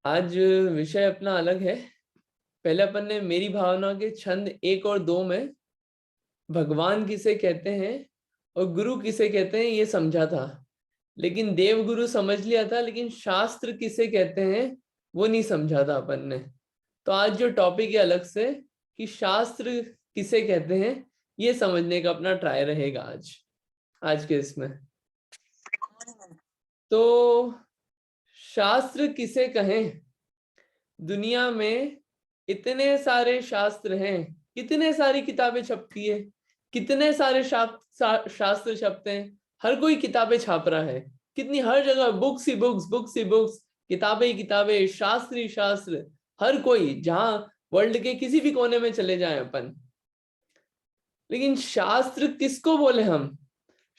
आज विषय अपना अलग है। पहले अपन ने मेरी भावना के छंद 1 और 2 में भगवान किसे कहते हैं और गुरु किसे कहते हैं ये समझा था, लेकिन देव गुरु समझ लिया था, लेकिन शास्त्र किसे कहते हैं वो नहीं समझा था अपन ने। तो आज जो टॉपिक है अलग से कि शास्त्र किसे कहते हैं ये समझने का अपना ट्राई रहेगा आज के इसमें। तो शास्त्र किसे कहें? दुनिया में इतने सारे शास्त्र हैं, कितने सारी किताबें छपती है, कितने सारे शास्त्र छपते हैं, हर कोई किताबें छाप रहा है, कितनी हर जगह बुक्स ही बुक्स, बुक्स ही बुक्स, किताबें ही किताबें, शास्त्र ही शास्त्र, हर कोई, जहां वर्ल्ड के किसी भी कोने में चले जाएं अपन। लेकिन शास्त्र किसको बोले हम?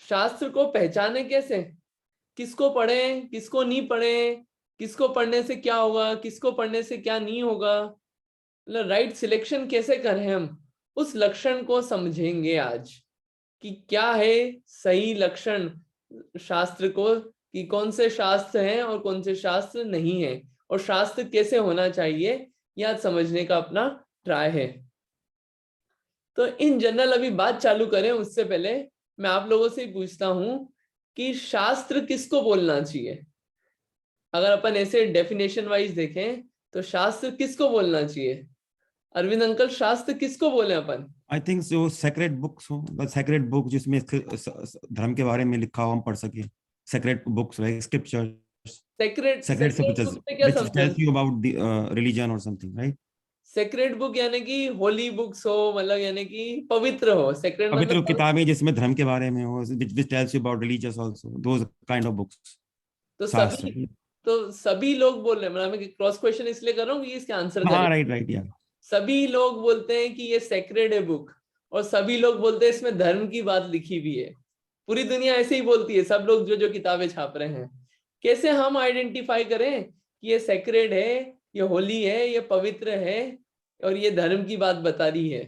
शास्त्र को पहचाने कैसे? किसको पढ़ें, किसको नहीं पढ़ें, किसको पढ़ने से क्या होगा, किसको पढ़ने से क्या नहीं होगा, मतलब राइट सिलेक्शन कैसे करें हम, उस लक्षण को समझेंगे आज कि क्या है सही लक्षण शास्त्र को, कि कौन से शास्त्र हैं और कौन से शास्त्र नहीं है, और शास्त्र कैसे होना चाहिए यह आज समझने का अपना ट्राई है। तो इन जनरल अभी बात चालू करें उससे पहले मैं आप लोगों से पूछता हूं कि शास्त्र किसको बोलना चाहिए? अगर अपन ऐसे डेफिनेशन वाइज देखें तो शास्त्र किसको बोलना चाहिए? अरविंद अंकल, शास्त्र किसको बोले अपन? आई थिंक जो सेक्रेट बुक्स हो, सेक्रेट बुक जिसमें धर्म के बारे में लिखा हो हम पढ़ सके, sacred books like scriptures, sacred sacred sacred scriptures book से क्या which समझे? tells you about the religion or something, right? Sacred book यानी कि होली बुक्स हो, मतलब यानी कि पवित्र हो। सेक्रेट मतलब पवित्र किताबें जिसमें धर्म के बारे में हो, which tells you about religious also, those kind of books, तो शास्त्र। सभी लोग बोल रहे हैं, मतलब मैं क्रॉस क्वेश्चन इसलिए कर रहा हूँ कि इसके आंसर करें। हाँ, राइट राइट यार। सभी लोग बोलते हैं कि ये सेक्रेड है बुक, और सभी लोग बोलते हैं इसमें धर्म की बात लिखी हुई है। पूरी दुनिया ऐसे ही बोलती है, सब लोग जो जो किताबें छाप रहे हैं। कैसे हम आइडेंटिफाई करें कि ये सेक्रेड है, ये होली है, ये पवित्र है, और ये धर्म की बात बता रही है?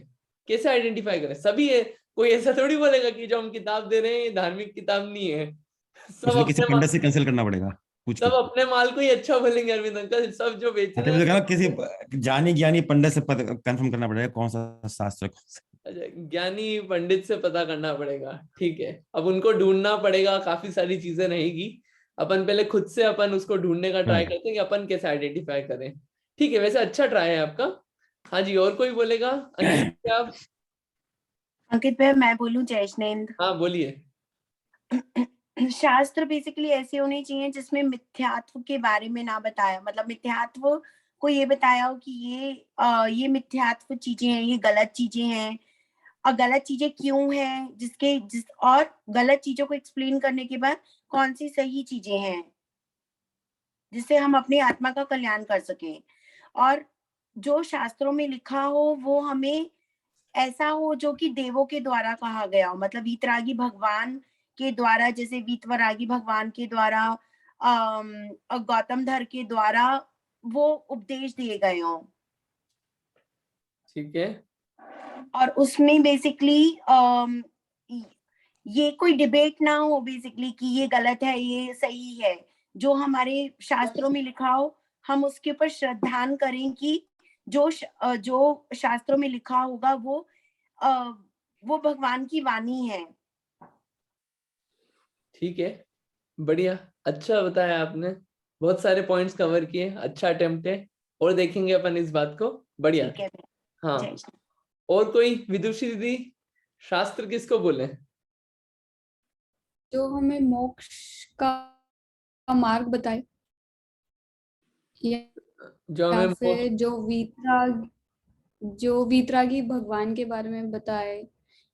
कैसे आइडेंटिफाई करें? सभी है, कोई ऐसा थोड़ी बोलेगा कि जो हम किताब दे रहे हैं ये धार्मिक किताब नहीं है। सब उसमें किसी अपने पंडित से कंसल्ट करना पड़ेगा पूछ के। सब अपने माल को ही अच्छा बोलेंगे अरविंद अंकल, सब जो बेच रहे तभी तो हैं। कहना किसी जानी ज्ञानी पंडित से कंफर्म करना पड़ेगा कौन सा शास्त्र है, कौन सा। अच्छा, ज्ञानी पंडित से पता करना पड़ेगा, ठीक है। अब उनको ढूंढना पड़ेगा, काफी सारी चीजें रहेगी। अपन पहले खुद से अपन उसको ढूंढने का ट्राई Right. करते हैं कि अपन कैसे आइडेंटिफाई करें। ठीक है, वैसे अच्छा ट्राई है आपका। हाँ जी, और कोई बोलेगा? अंकित क्या आप? अंकित भाई, मैं बोलूं? जयेशनेंद्र। हाँ बोलिए। शास्त्र बेसिकली ऐसे होने चाहिए जिसमें मिथ्यात्व के बारे में ना बताया, मतलब मिथ्यात्व को ये बताया हो कि ये मिथ्यात्व चीजें हैं, ये गलत चीजें हैं, और गलत चीजें क्यों हैं, और गलत चीजों को एक्सप्लेन करने के बाद कौन सी सही चीजें हैं जिससे हम अपनी आत्मा का कल्याण कर सकें। और जो शास्त्रों में लिखा हो वो हमें ऐसा हो जो कि देवों के द्वारा कहा गया हो, मतलब वीतरागी भगवान के द्वारा, जैसे वीतरागी भगवान के द्वारा, गौतम धर के द्वारा वो उपदेश दिए गए हों। ठीक है। और उसमें बेसिकली ये कोई डिबेट ना हो बेसिकली कि ये गलत है ये सही है। जो हमारे शास्त्रों में लिखा हो हम उसके ऊपर श्रद्धान करें कि जो शास्त्रों में लिखा होगा वो भगवान की वाणी है। ठीक है, बढ़िया, अच्छा बताया आपने, बहुत सारे पॉइंट्स कवर किए, अच्छा अटेम्प्ट है। और देखेंगे अपन इस बात को, बढ़िया। ठीक है। हाँ, जय। और कोई? विदुषी दीदी, शास्त्र किसको बोले? जो हमें मोक्ष का मार्ग बताए, जो या हमें फिर जो वीतरागी भगवान के बारे में बताए,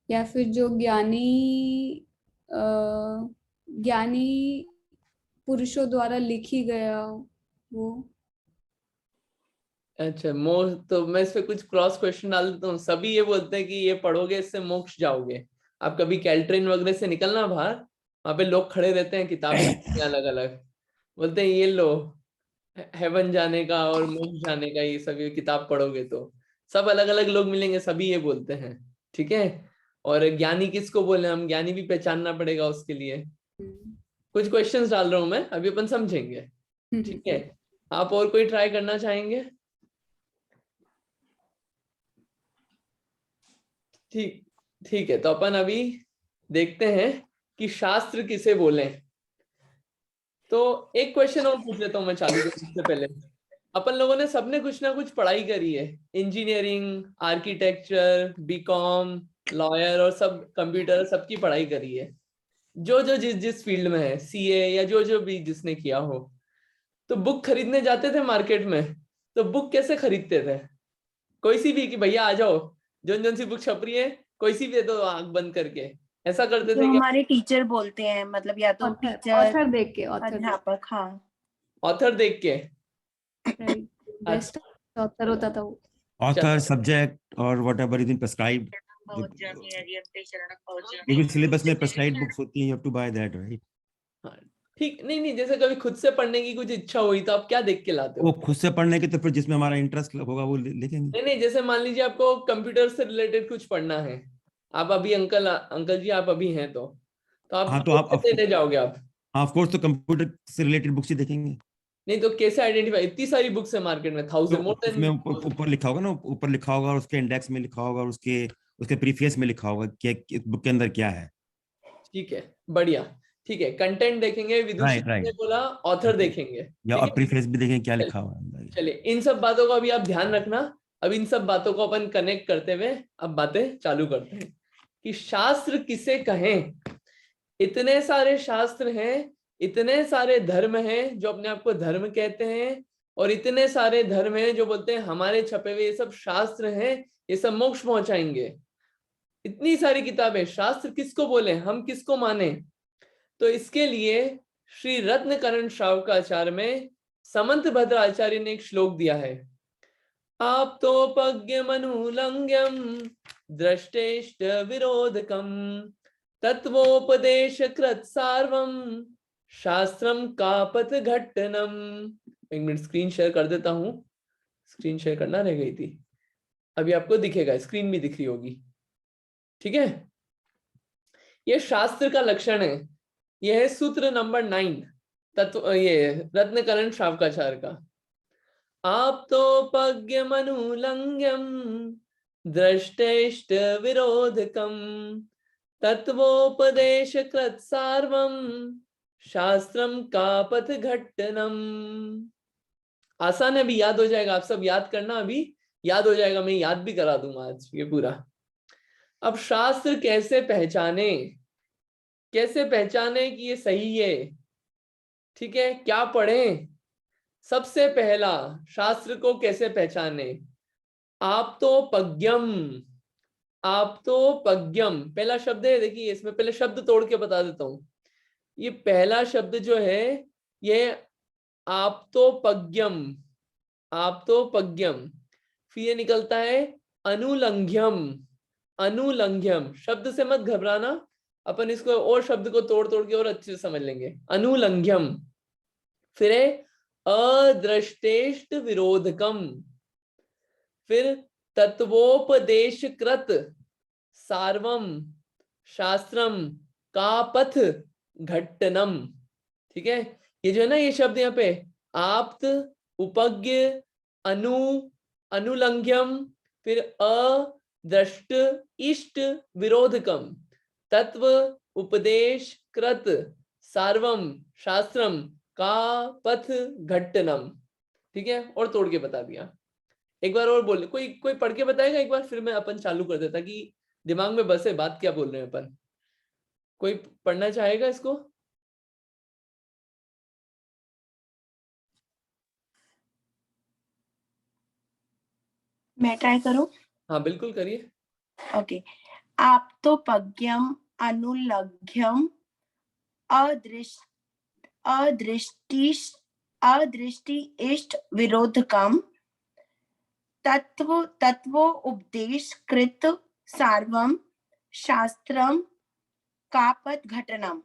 या फिर जो ज्ञानी पुरुषों द्वारा लिखी गया वो। अच्छा, मोक्ष, तो मैं इस पे कुछ क्रॉस क्वेश्चन डाल देता हूँ। सभी ये बोलते हैं कि ये पढ़ोगे इससे मोक्ष जाओगे। आप कभी कैल्ट्रेन वगैरह से निकलना बाहर, वहां पे लोग खड़े रहते हैं, किताबें रखते हैं अलग अलग, बोलते हैं ये लो हेवन जाने का और मोक्ष जाने का, ये सब ये किताब पढ़ोगे तो सब अलग अलग लोग मिलेंगे, सभी ये बोलते हैं। ठीक है, और ज्ञानी किसको बोले हम? ज्ञानी भी पहचानना पड़ेगा उसके लिए। कुछ क्वेश्चंस डाल रहा हूं मैं, अभी अपन समझेंगे। ठीक है, आप और कोई ट्राई करना चाहेंगे? ठीक ठीक है, तो अपन अभी देखते हैं कि शास्त्र किसे बोले। तो एक क्वेश्चन और पूछ लेता हूँ मैं चालू करने से पहले। अपन लोगों ने सबने कुछ ना कुछ पढ़ाई करी है, इंजीनियरिंग, आर्किटेक्चर, बीकॉम, लॉयर और सब कंप्यूटर, सबकी पढ़ाई करी है। जो जो जिस जिस फील्ड में है, सीए या जो जो भी जिसने किया हो, तो बुक खरीदने जाते थे मार्केट में, तो बुक कैसे खरीदते थे? कोई सी भी कि भैया आ जाओ, जोन जोन सी बुक छप रही है, कोई सी भी दे दो आंख बंद करके, ऐसा करते जो थे क्या? हमारे टीचर बोलते हैं, मतलब या तो ऑथर टीचर, ऑथर देख के, ऑथर देख अध्यापक, हाँ। ऑथर देख के? राइट, बेस्ट अच्छा, ऑथर होता था वो। ऑथर, सब्जेक्ट और whatever is in prescribed, जो भी सिलेबस में प्रेस्क्राइब्ड बुक्स होती हैं, you have to buy that, right? हाँ, ठीक। नहीं नहीं, जैसे कभी खुद से पढ़ने की कुछ इच्छा हुई तो आप क्या देख के लाते वो हो? खुद से पढ़ने की तो फिर जिसमें हमारा इंटरेस्ट होगा वो लिखेंगे। नहीं नहीं, जैसे मान लीजिए आपको कंप्यूटर से रिलेटेड कुछ पढ़ना है, आप अभी अंकल अंकल जी आप अभी हैं तो आप हाँ तो आप कैसे लेने जाओगे आप? हाँ ऑफ कोर्स, तो कंप्यूटर से रिलेटेड बुक्स ही देखेंगे। नहीं तो कैसे आइडेंटिफाई? इतनी सारी बुक्स है मार्केट में, तो 1000, मोर उसमें देन। ऊपर लिखा होगा ना, ऊपर लिखा होगा और उसके इंडेक्स में लिखा होगा और उसके उसके प्रीफेस में लिखा होगा कि बुक के अंदर क्या है। ठीक है, बढ़िया। ठीक है, कंटेंट देखेंगे, विदुषी राइट ने राइट। बोला ऑथर देखेंगे, या ठीक और है। प्रीफेस भी देखेंगे क्या चलिए लिखा हुआ है अंदर। चलिए, इन सब बातों को अभी आप ध्यान रखना। अब इन सब बातों को अपन कनेक्ट करते हुए अब बातें चालू करते हैं कि शास्त्र किसे कहें। इतने सारे शास्त्र हैं, इतने सारे धर्म हैं जो अपने आप को धर्म कहते हैं, और इतने सारे धर्म हैं जो बोलते हैं हमारे छपे हुए ये सब शास्त्र हैं, ये सब मोक्ष पहुंचाएंगे। इतनी सारी किताबें, शास्त्र किसको बोले, हम किसको माने? तो इसके लिए श्री रत्नकरण श्रावकाचार्य में समंत भद्राचार्य ने एक श्लोक दिया है। आप्तोपज्ञमनुलंघ्यम दृष्टेष्ट विरोधकम तत्वोपदेश कृत सार्वम शास्त्रम कापथ घट्टनम। एक मिनट स्क्रीन शेयर कर देता हूं, स्क्रीन शेयर करना रह गई थी, अभी आपको दिखेगा, स्क्रीन भी दिख रही होगी, ठीक है। ये शास्त्र का लक्षण है, यह है सूत्र नंबर 9, तत्व, ये रत्नकरण श्रावकाचार्य का। आप्तोपज्ञमनुलंघ्यम दृष्टेष्ट विरोधकम तत्वोपदेश कृत सार्वम शास्त्रम कापथ घट्टनम। आसान है, अभी याद हो जाएगा, आप सब याद करना, अभी याद हो जाएगा, मैं याद भी करा दूंगा आज ये पूरा। अब शास्त्र कैसे पहचाने, कैसे पहचाने कि ये सही है, ठीक है, क्या पढ़ें? सबसे पहला, शास्त्र को कैसे पहचाने? आप तो पज्ञम, आप तो पज्ञम पहला शब्द है। देखिए इसमें पहले शब्द तोड़ के बता देता हूं। ये पहला शब्द जो है ये आप तो पज्ञम, आप तो पज्ञम, फिर ये निकलता है अनुलंघ्यम। अनुलंघ्यम शब्द से मत घबराना, अपन इसको और शब्द को तोड़ तोड़ के और अच्छे से समझ लेंगे। अनुलंघ्यम, फिर है अदृष्टेष्ट विरोधकम, फिर तत्वोपदेशकृत सार्वम शास्त्रम का पथ घट्टनम। ठीक है, ये जो है ना, ये शब्द यहाँ पे आप्त, उपज्ञ, अनु, अनुलंघ्यम, फिर अदृष्ट इष्ट विरोधकम, तत्व उपदेश कृत सार्वम शास्त्रम का पथ घट्टनम। ठीक है, और तोड़ के बता दिया। एक बार और बोल, कोई कोई पढ़ के बताएगा एक बार, फिर मैं अपन चालू कर देता कि दिमाग में बसे बात क्या बोल रहे हैं अपन। कोई पढ़ना चाहेगा इसको? मैं ट्राई करूं? हाँ बिल्कुल करिए। ओके। आप तो पज्ञम अनुलंघ्यम अदृष्टि अदृष्टि इष्ट विरोधकम तत्व उपदेश कृत सार्वम शास्त्रम कापथ घटनम।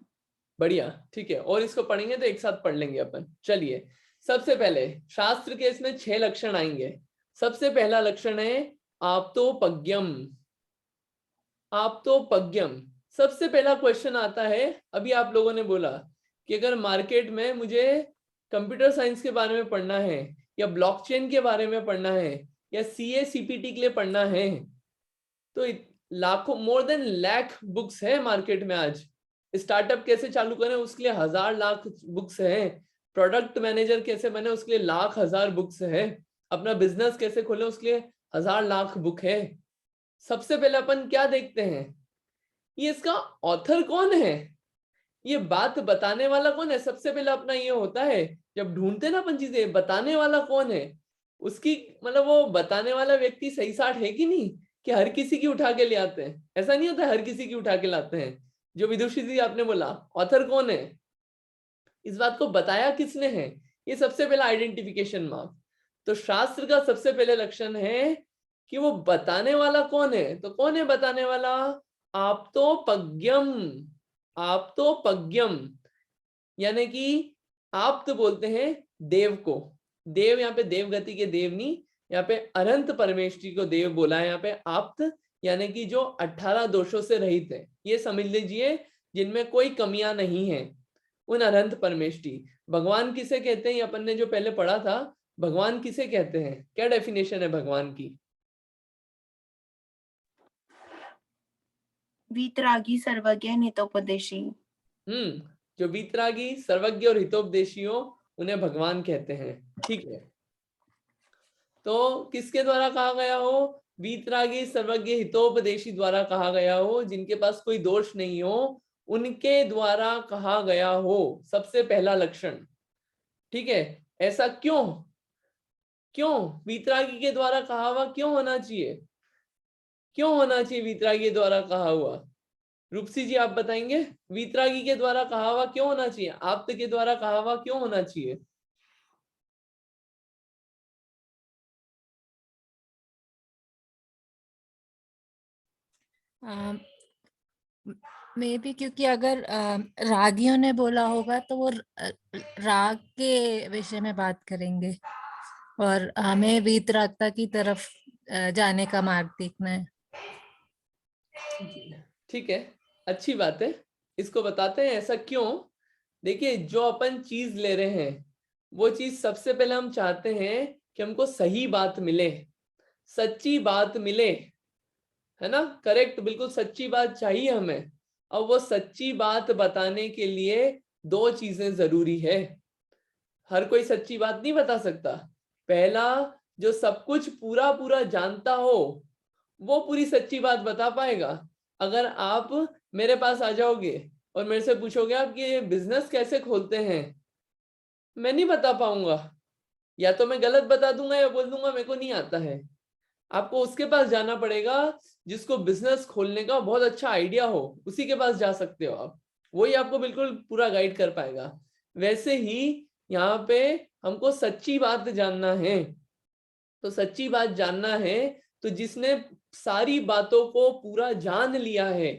बढ़िया, ठीक है, और इसको पढ़ेंगे तो एक साथ पढ़ लेंगे अपन। चलिए, सबसे पहले शास्त्र के इसमें 6 लक्षण आएंगे। सबसे पहला लक्षण है आप तो पज्ञम। आप तो पज्ञम, सबसे पहला क्वेश्चन आता है। अभी आप लोगों ने बोला कि अगर मार्केट में मुझे कंप्यूटर साइंस के बारे में पढ़ना है, या ब्लॉकचेन के बारे में पढ़ना है, या सीए सीपीटी के लिए पढ़ना है, तो लाखों, मोर देन लाख बुक्स है मार्केट में आज। स्टार्टअप कैसे चालू करें उसके लिए 1000 लाख बुक्स हैं। प्रोडक्ट मैनेजर कैसे बने उसके लिए लाख 1000 बुक्स है। अपना बिजनेस कैसे खोले उसके लिए 1000 लाख बुक है। सबसे पहले अपन क्या देखते हैं, ये इसका ऑथर कौन है, ये बात बताने वाला कौन है। सबसे पहले अपना ये होता है, जब ढूंढते ना अपन चीजें, बताने वाला कौन है, उसकी मतलब वो बताने वाला व्यक्ति सही साठ है कि नहीं, कि हर किसी की उठा के ले आते हैं। ऐसा नहीं होता हर किसी की उठा के लाते हैं। जो विदुषी जी आपने बोला, ऑथर कौन है, इस बात को बताया किसने है, ये सबसे पहला आइडेंटिफिकेशन मार्क। तो शास्त्र का सबसे पहले लक्षण है कि वो बताने वाला कौन है। तो कौन है बताने वाला, आप तो पज्ञम, आप तो पज्ञम, यानी कि आप तो बोलते हैं देव को। देव यहाँ पे देवगति के देव नहीं, यहाँ पे अनंत परमेष्टि को देव बोला है। यहाँ पे आप्त यानी कि जो 18 दोषों से रहित है, ये समझ लीजिए, जिनमें कोई कमियां नहीं है, उन अनंत परमेष्टि। भगवान किसे कहते हैं, ये अपन ने जो पहले पढ़ा था, भगवान किसे कहते हैं, क्या डेफिनेशन है भगवान की। वीतरागी सर्वज्ञ हितोपदेशी। जो वीतरागी सर्वज्ञ और हितोपदेशी हो उन्हें भगवान कहते हैं। ठीक है, तो किसके द्वारा कहा गया हो, वीतरागी सर्वज्ञ हितोपदेशी द्वारा कहा गया हो, जिनके पास कोई दोष नहीं हो, उनके द्वारा कहा गया हो, सबसे पहला लक्षण। ठीक है, ऐसा क्यों, क्यों वीतरागी के द्वारा कहा हुआ क्यों होना चाहिए, क्यों होना चाहिए वीतरागी के द्वारा कहा हुआ। रूपसी जी आप बताएंगे, वीतरागी के द्वारा कहा हुआ क्यों होना चाहिए, आप्त के द्वारा कहा हुआ क्यों होना चाहिए। मे भी क्योंकि अगर रागियों ने बोला होगा तो वो राग के विषय में बात करेंगे और हमें वीतरागता की तरफ जाने का मार्ग देखना है। ठीक है, अच्छी बात है, इसको बताते हैं ऐसा क्यों। देखिए, जो अपन चीज ले रहे हैं वो चीज सबसे पहले हम चाहते हैं कि हमको सही बात मिले, सच्ची बात मिले, है ना, करेक्ट, बिल्कुल सच्ची बात चाहिए हमें। और वो सच्ची बात बताने के लिए दो चीजें जरूरी है। हर कोई सच्ची बात नहीं बता सकता। पहला, जो सब कुछ पूरा पूरा जानता हो वो पूरी सच्ची बात बता पाएगा। अगर आप मेरे पास आ जाओगे और मेरे से पूछोगे आप कि ये बिजनेस कैसे खोलते हैं, मैं नहीं बता पाऊंगा, या तो मैं गलत बता दूंगा या बोल दूंगा मेरे को नहीं आता है। आपको उसके पास जाना पड़ेगा जिसको बिजनेस खोलने का बहुत अच्छा आइडिया हो, उसी के पास जा सकते हो आप, वही आपको बिल्कुल पूरा गाइड कर पाएगा। वैसे ही यहाँ पे हमको सच्ची बात जानना है। तो सच्ची बात जानना है तो जिसने सारी बातों को पूरा जान लिया है,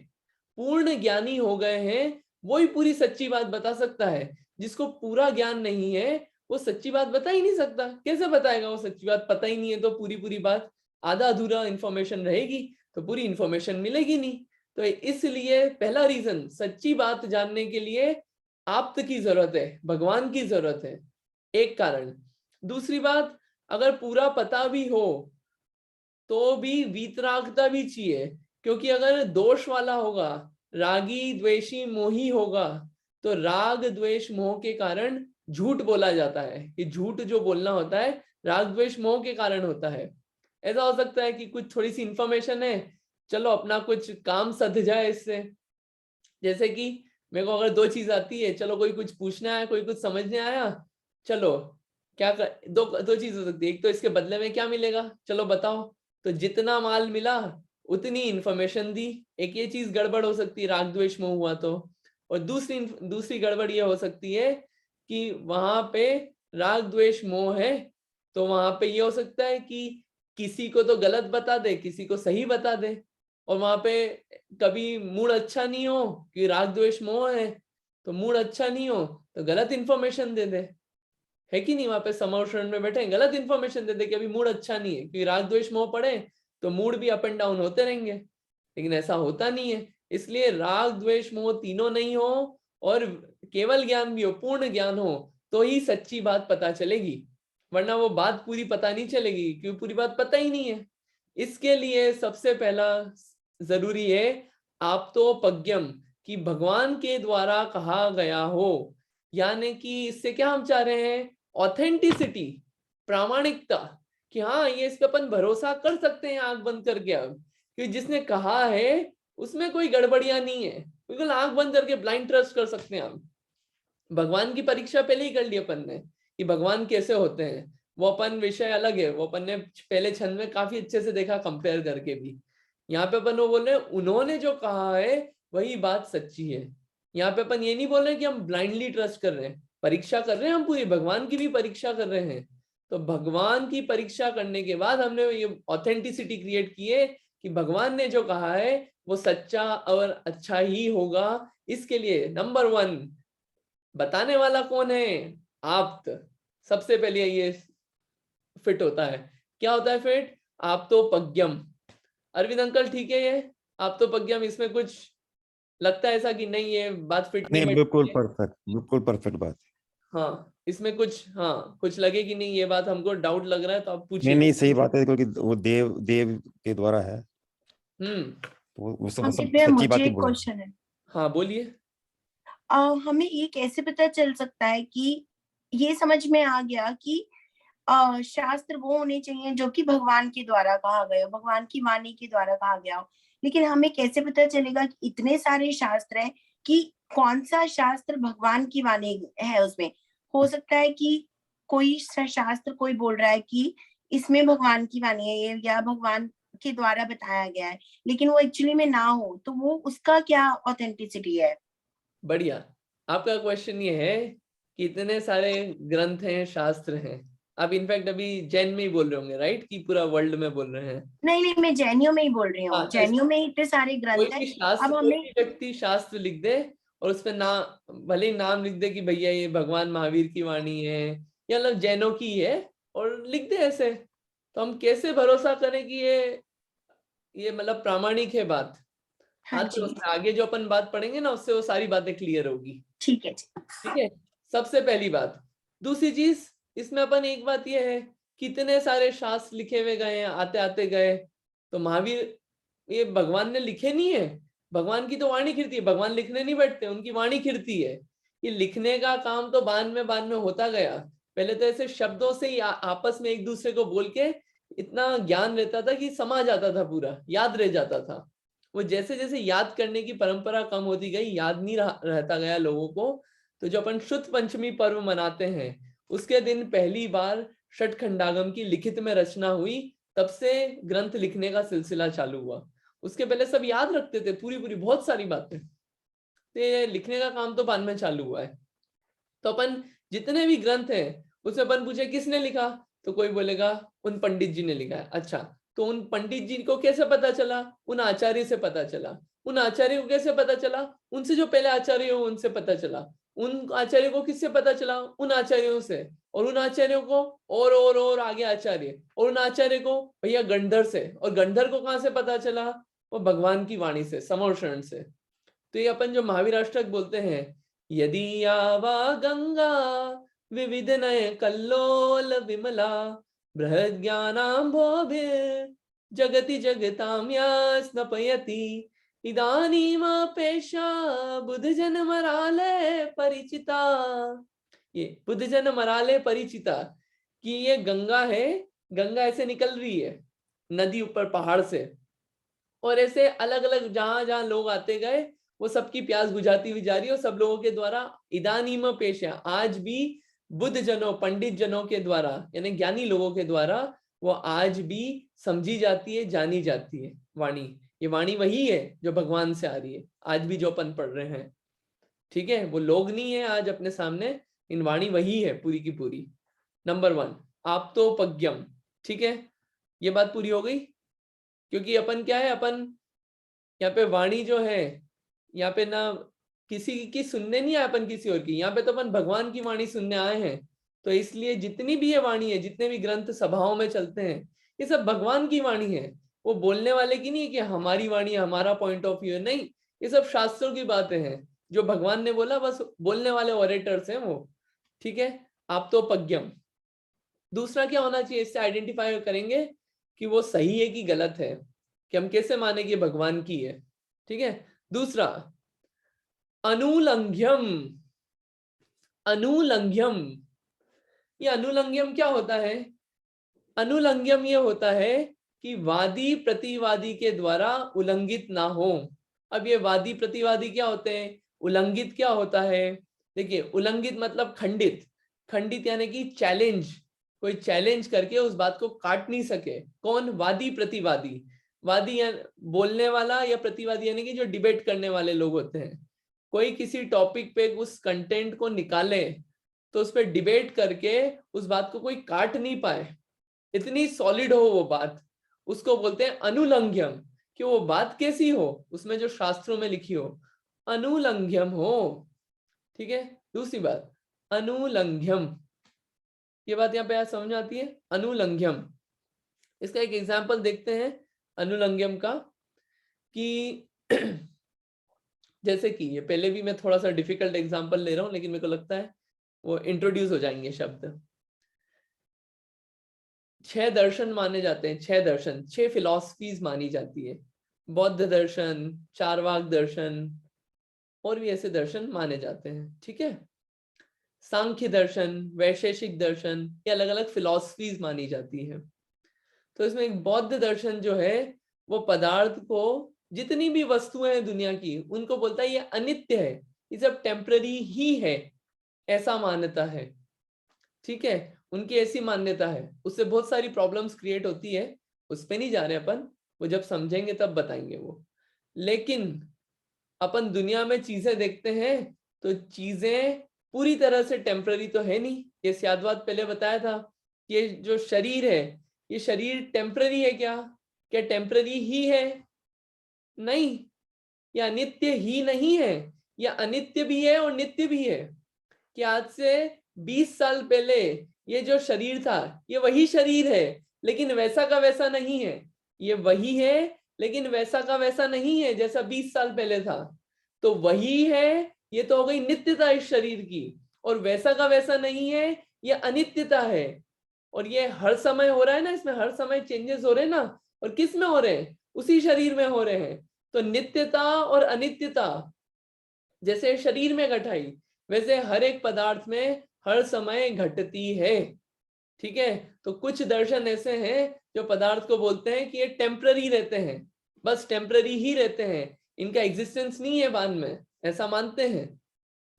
पूर्ण ज्ञानी हो गए हैं, वही पूरी सच्ची बात बता सकता है। जिसको पूरा ज्ञान नहीं है वो सच्ची बात बता ही नहीं सकता। कैसे बताएगा वो सच्ची बात, पता ही नहीं है तो पूरी पूरी बात, आधा अधूरा इंफॉर्मेशन रहेगी तो पूरी इंफॉर्मेशन मिलेगी नहीं। तो इसलिए पहला रीजन, सच्ची बात जानने के लिए आप्त की जरूरत है, भगवान की जरूरत है, एक कारण। दूसरी बात, अगर पूरा पता भी हो तो भी वीतरागता भी चाहिए, क्योंकि अगर दोष वाला होगा, रागी द्वेषी मोही होगा, तो राग द्वेष मोह के कारण झूठ बोला जाता है। कि झूठ जो बोलना होता है राग द्वेष मोह के कारण होता है। ऐसा हो सकता है कि कुछ थोड़ी सी इंफॉर्मेशन है, चलो अपना कुछ काम सध जाए इससे। जैसे कि मेरे को अगर दो चीज आती है, चलो कोई कुछ पूछने आया, कोई कुछ समझने आया, चलो क्या कर, दो चीज हो सकती है। एक तो इसके बदले में क्या मिलेगा, चलो बताओ, तो जितना माल मिला उतनी इंफॉर्मेशन दी। एक ये चीज गड़बड़ हो सकती है, राग द्वेष मोह हुआ तो। और दूसरी गड़बड़ ये हो सकती है कि वहां पे राग द्वेष मोह है, तो वहां पे ये हो सकता है कि किसी को तो गलत बता दे, किसी को सही बता दे। और वहां पे कभी मूड अच्छा नहीं हो कि राग द्वेष मोह है, तो मूड अच्छा नहीं हो तो गलत इंफॉर्मेशन दे दे, है कि नहीं। वहां पे समोषण में बैठे गलत इंफॉर्मेशन दे दे कि अभी मूड अच्छा नहीं है, क्योंकि राग द्वेष मोह पड़े तो मूड भी अप एंड डाउन होते रहेंगे। लेकिन ऐसा होता नहीं है, इसलिए राग द्वेष मोह तीनों नहीं हो और केवल ज्ञान भी हो, पूर्ण ज्ञान हो, तो ही सच्ची बात पता चलेगी, वरना वो बात पूरी पता नहीं चलेगी, क्योंकि पूरी बात पता ही नहीं है। इसके लिए सबसे पहला जरूरी है आप्तोपज्ञम, कि भगवान के द्वारा कहा गया हो, यानी कि इससे क्या हम चाह रहे हैं, ऑथेंटिसिटी, प्रामाणिकता, कि हाँ ये इस पे अपन भरोसा कर सकते हैं आंख बंद करके। अब क्योंकि जिसने कहा है उसमें कोई गड़बड़ियां नहीं है, बिल्कुल आंख बंद करके ब्लाइंड ट्रस्ट कर सकते हैं हम। भगवान की परीक्षा पहले ही कर ली अपन ने कि भगवान कैसे होते हैं, वो अपन विषय अलग है, वो अपन ने पहले छंद में काफी अच्छे से देखा कंपेयर करके भी। यहाँ पे अपन वो बोल रहे हैं उन्होंने जो कहा है वही बात सच्ची है। यहाँ पे अपन ये नहीं बोल रहे कि हम ब्लाइंडली ट्रस्ट कर रहे हैं, परीक्षा कर रहे हैं हम पूरी, भगवान की भी परीक्षा कर रहे हैं। तो भगवान की परीक्षा करने के बाद हमने ये ऑथेंटिसिटी क्रिएट की है कि भगवान ने जो कहा है वो सच्चा और अच्छा ही होगा। इसके लिए नंबर 1 बताने वाला कौन है, आप। सबसे पहले ये फिट होता है, क्या होता है फिट, आप तो पज्ञम। अरविंद अंकल ठीक है ये आप तो पज्ञम, इसमें कुछ लगता है ऐसा कि नहीं ये बात फिट नहीं नहीं, बैठती बिल्कुल परफेक्ट बात। हाँ इसमें कुछ, हाँ कुछ लगे कि नहीं ये बात हमको डाउट लग रहा है तो आप पूछिए। नहीं, सही बात है, क्योंकि वो देव के द्वारा है, तो वो सब सच्ची बात मुझे ही एक बोल। क्वेश्चन है, हाँ बोलिए। हमें ये कैसे पता चल सकता है कि ये समझ में आ गया कि शास्त्र वो होने चाहिए जो कि भगवान के द्वारा कहा गया हो, भगवान की वाणी के द्वारा कहा गया हो, लेकिन हमें कैसे पता चलेगा कि इतने सारे शास्त्र हैं कि कौन सा शास्त्र भगवान की वाणी है। उसमें हो सकता है कि कोई शास्त्र कोई बोल रहा है कि इसमें भगवान की वाणी है ये, या भगवान के द्वारा बताया गया है, लेकिन वो एक्चुअली में ना हो, तो वो उसका क्या ऑथेंटिसिटी है। बढ़िया, आपका क्वेश्चन ये है कि इतने सारे ग्रंथ हैं, शास्त्र हैं, आप इनफैक्ट अभी जैन में ही बोल रहे होंगे राइट, कि पूरा वर्ल्ड में बोल रहे हैं। नहीं, मैं जैनियों में ही बोल रही हूँ, हाँ, जैनियों में इतने सारे कोई ग्रंथ भी है। शास्त्र, अब कोई हमने भी व्यक्ति शास्त्र लिख दे और उसमें ना भले ही नाम लिख दे कि भैया ये भगवान महावीर की वाणी है या मतलब जैनों की है और लिख दे ऐसे, तो हम कैसे भरोसा करें कि ये मतलब प्रामाणिक है बात। हाँ हाँ तो जी, उसमें आगे जो अपन बात पढ़ेंगे ना उससे वो सारी बातें क्लियर होगी। ठीक है जी। ठीक है, सबसे पहली बात। दूसरी चीज इसमें अपन एक बात ये है, कितने सारे शास्त्र लिखे हुए गए हैं, आते आते गए, तो महावीर ये भगवान ने लिखे नहीं है, भगवान की तो वाणी खिरती है, भगवान लिखने नहीं बैठते, उनकी वाणी खिरती है। ये लिखने का काम तो बाद में होता गया, पहले तो ऐसे शब्दों से ही आपस में एक दूसरे को बोल के इतना ज्ञान रहता था कि समा जाता था, पूरा याद रह जाता था। वो जैसे जैसे याद करने की परंपरा कम होती गई, याद नहीं रहता गया लोगों को, तो जो अपन शुद्ध पंचमी पर्व मनाते हैं उसके दिन पहली बार षटखंडागम की लिखित में रचना हुई, तब से ग्रंथ लिखने का सिलसिला चालू हुआ। उसके पहले सब याद रखते थे पूरी पूरी बहुत सारी बातें, तो ये लिखने का काम तो बाद में चालू हुआ है। तो अपन जितने भी ग्रंथ हैं उसमें अपन पूछे किसने लिखा, तो कोई बोलेगा उन पंडित जी ने लिखा है। अच्छा, तो उन पंडित जी को कैसे पता चला, उन आचार्य से पता चला। उन आचार्य को कैसे पता चला, उनसे जो पहले आचार्य हो उनसे पता चला। उन आचार्य को किससे पता चला, उन आचार्यों से, और उन आचार्यों को और आगे आचार्य, और उन आचार्य को भैया गंधर से, और गंधर को कहां से पता चला, वो भगवान की वाणी से, समर्षण से। तो ये अपन जो महावीर अष्टक बोलते हैं, यदि आवा गंगा विविध नय कल्लोल विमला बृहद ज्ञानाम्भोभिर् जगति जगताम्या स्नपयति इदानीमपेक्षा बुद्ध जन मराले परिचिता। ये बुद्ध जन मराले परिचिता कि ये गंगा है, गंगा ऐसे निकल रही है नदी ऊपर पहाड़ से, और ऐसे अलग अलग जहां जहां लोग आते गए वो सबकी प्यास बुझाती हुई जा रही है, और सब लोगों के द्वारा इदानीम पेश है, आज भी बुद्ध जनों, पंडित जनों के द्वारा, यानी ज्ञानी लोगों के द्वारा वो आज भी समझी जाती है, जानी जाती है वाणी। ये वाणी वही है जो भगवान से आ रही है, आज भी जो अपन पढ़ रहे हैं। ठीक है, वो लोग नहीं है आज अपने सामने, इन वाणी वही है पूरी की पूरी। नंबर 1 आप तो पज्ञम। ठीक है, ये बात पूरी हो गई, क्योंकि अपन क्या है, अपन यहाँ पे वाणी जो है, यहाँ पे ना किसी की सुनने नहीं आए अपन किसी और की, यहाँ पे तो अपन भगवान की वाणी सुनने आए हैं। तो इसलिए जितनी भी ये वाणी है, जितने भी ग्रंथ सभाओं में चलते हैं, ये सब भगवान की वाणी है, वो बोलने वाले की नहीं है कि हमारी वाणी, हमारा पॉइंट ऑफ व्यू है, नहीं, ये सब शास्त्रों की बातें हैं जो भगवान ने बोला, बस बोलने वाले ऑरेटर्स हैं वो। ठीक है, आप तो पज्ञम। दूसरा क्या होना चाहिए, इससे आइडेंटिफाई करेंगे कि वो सही है कि गलत है, कि हम कैसे माने कि भगवान की है। ठीक है, दूसरा अनुलंघ्यम। अनुलंघ्यम, ये अनुलंघ्यम क्या होता है? अनुलंघ्यम ये होता है कि वादी प्रतिवादी के द्वारा उल्लंघित ना हो। अब ये वादी प्रतिवादी क्या होते हैं, उल्लंघित क्या होता है? देखिए, उल्लंघित मतलब खंडित, खंडित यानी कि चैलेंज, कोई चैलेंज करके उस बात को काट नहीं सके। कौन? वादी प्रतिवादी। वादी या बोलने वाला, या प्रतिवादी यानी कि जो डिबेट करने वाले लोग होते हैं। कोई किसी टॉपिक पे उस कंटेंट को निकाले तो उस पर डिबेट करके उस बात को कोई काट नहीं पाए, इतनी सॉलिड हो वो बात, उसको बोलते हैं अनुलंघ्यम। कि वो बात कैसी हो, उसमें जो शास्त्रों में लिखी हो, अनुलंघ्यम हो। ठीक है, दूसरी बात अनुलंघ्यम, ये बात यहाँ पे आज समझ आती है, अनुलंघ्यम। इसका एक एग्जांपल देखते हैं अनुलंघ्यम का, कि जैसे कि ये पहले भी मैं थोड़ा सा डिफिकल्ट एग्जांपल ले रहा हूं, लेकिन मेरे को लगता है वो इंट्रोड्यूस हो जाएंगे शब्द। 6 दर्शन माने जाते हैं, 6 दर्शन, 6 फिलॉसफीज मानी जाती है। बौद्ध दर्शन, चारवाक दर्शन, और भी ऐसे दर्शन माने जाते हैं। ठीक है, सांख्य दर्शन, वैशेषिक दर्शन, ये अलग अलग फिलॉसफीज मानी जाती है। तो इसमें एक बौद्ध दर्शन जो है वो पदार्थ को, जितनी भी वस्तुएं हैं दुनिया की, उनको बोलता है ये अनित्य है, ये सब टेम्पररी ही है, ऐसा मान्यता है। ठीक है, उनकी ऐसी मान्यता है। उससे बहुत सारी प्रॉब्लम्स क्रिएट होती है, उस पे नहीं जा रहे अपन, वो जब समझेंगे तब बताएंगे वो। लेकिन अपन दुनिया में चीजें देखते हैं तो चीजें पूरी तरह से टेम्पररी तो है नहीं। ये सियादवाद पहले बताया था, ये जो शरीर है, ये शरीर टेम्पररी है क्या? क्या टेम्पररी ही है? नहीं, यह अनित्य ही नहीं है, यह अनित्य भी है और नित्य भी है। कि आज से 20 साल पहले ये जो शरीर था, ये वही शरीर है, लेकिन वैसा का वैसा नहीं है। ये वही है, लेकिन वैसा का वैसा नहीं है जैसा 20 साल पहले था। तो वही है, ये तो हो गई नित्यता इस शरीर की, और वैसा का वैसा नहीं है, ये अनित्यता है। और ये हर समय हो रहा है ना, इसमें हर समय चेंजेस हो रहे हैं ना। और किस में हो रहे हैं? उसी शरीर में हो रहे हैं। तो नित्यता और अनित्यता, जैसे शरीर में घटाई, वैसे हर एक पदार्थ में हर समय घटती है। ठीक है, तो कुछ दर्शन ऐसे हैं जो पदार्थ को बोलते हैं कि ये टेम्पररी रहते हैं, बस टेम्पररी ही रहते हैं, इनका एग्जिस्टेंस नहीं है बाद में, ऐसा मानते हैं।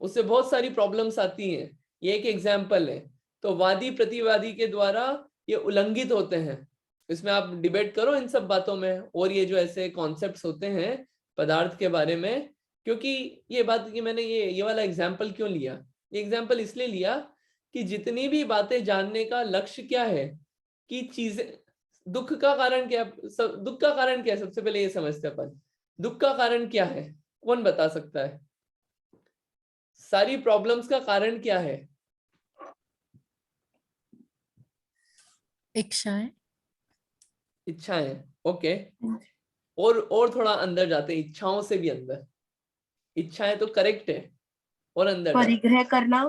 उससे बहुत सारी प्रॉब्लम्स आती हैं। ये एक एग्जाम्पल है। तो वादी प्रतिवादी के द्वारा ये उल्लंघित होते हैं। इसमें आप डिबेट करो इन सब बातों में, और ये जो ऐसे कॉन्सेप्ट्स होते हैं पदार्थ के बारे में। क्योंकि ये बात कि मैंने ये वाला एग्जाम्पल क्यों लिया, ये एग्जाम्पल इसलिए लिया कि जितनी भी बातें जानने का लक्ष्य क्या है, कि चीजें, दुख का कारण क्या, दुख का कारण क्या है, सबसे पहले ये समझते हैं अपन। दुख का कारण क्या है, कौन बता सकता है? सारी प्रॉब्लम्स का कारण क्या है? इच्छाएं। इच्छाएं, ओके। और थोड़ा अंदर जाते हैं, इच्छाओं से भी अंदर। इच्छाएं तो करेक्ट है, और अंदर जाते, परिग्रह करना।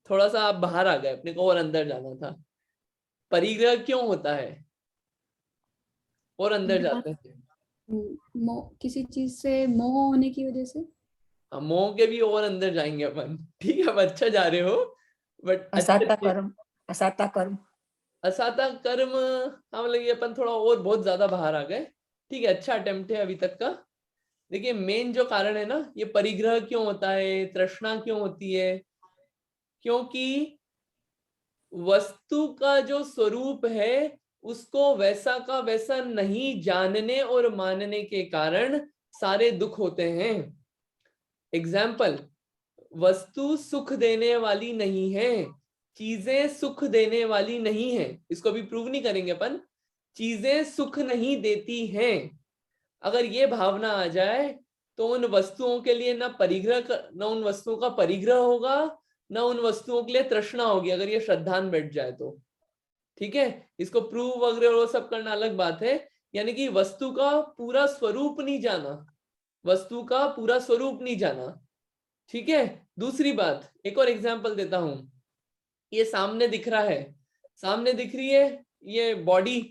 थोड़ा सा आप बाहर आ गए, अपने को और अंदर जाना था। परिग्रह क्यों होता है? और अंदर जाते हैं। किसी चीज से मोह होने की वजह से। मोह के भी और अंदर जाएंगे अपन। ठीक है, अब अच्छा जा रहे हो, बट असाता कर्म, असाता कर्म। असाता कर्म, हाँ मतलब ये अपन थोड़ा और बहुत ज्यादा बाहर आ गए। ठीक है, अच्छा अटेम्प्ट है अभी तक का। देखिए, मेन जो कारण है ना, ये परिग्रह क्यों होता है, तृष्णा क्यों होती है? क्योंकि वस्तु का जो स्वरूप है उसको वैसा का वैसा नहीं जानने और मानने के कारण सारे दुख होते हैं। एग्जाम्पल, वस्तु सुख देने वाली नहीं है, चीजें सुख देने वाली नहीं है, इसको भी प्रूव नहीं करेंगे अपन। चीजें सुख नहीं देती हैं। अगर ये भावना आ जाए तो उन वस्तुओं के लिए न उन वस्तुओं का परिग्रह होगा, न उन वस्तुओं के लिए तृष्णा होगी, अगर ये श्रद्धान बैठ जाए तो। ठीक है, इसको प्रूव वगैरह वो सब करना अलग बात है। यानी कि वस्तु का पूरा स्वरूप नहीं जाना, वस्तु का पूरा स्वरूप नहीं जाना। ठीक है, दूसरी बात, एक और एग्जांपल देता हूं, ये सामने दिख रहा है, सामने दिख रही है ये बॉडी,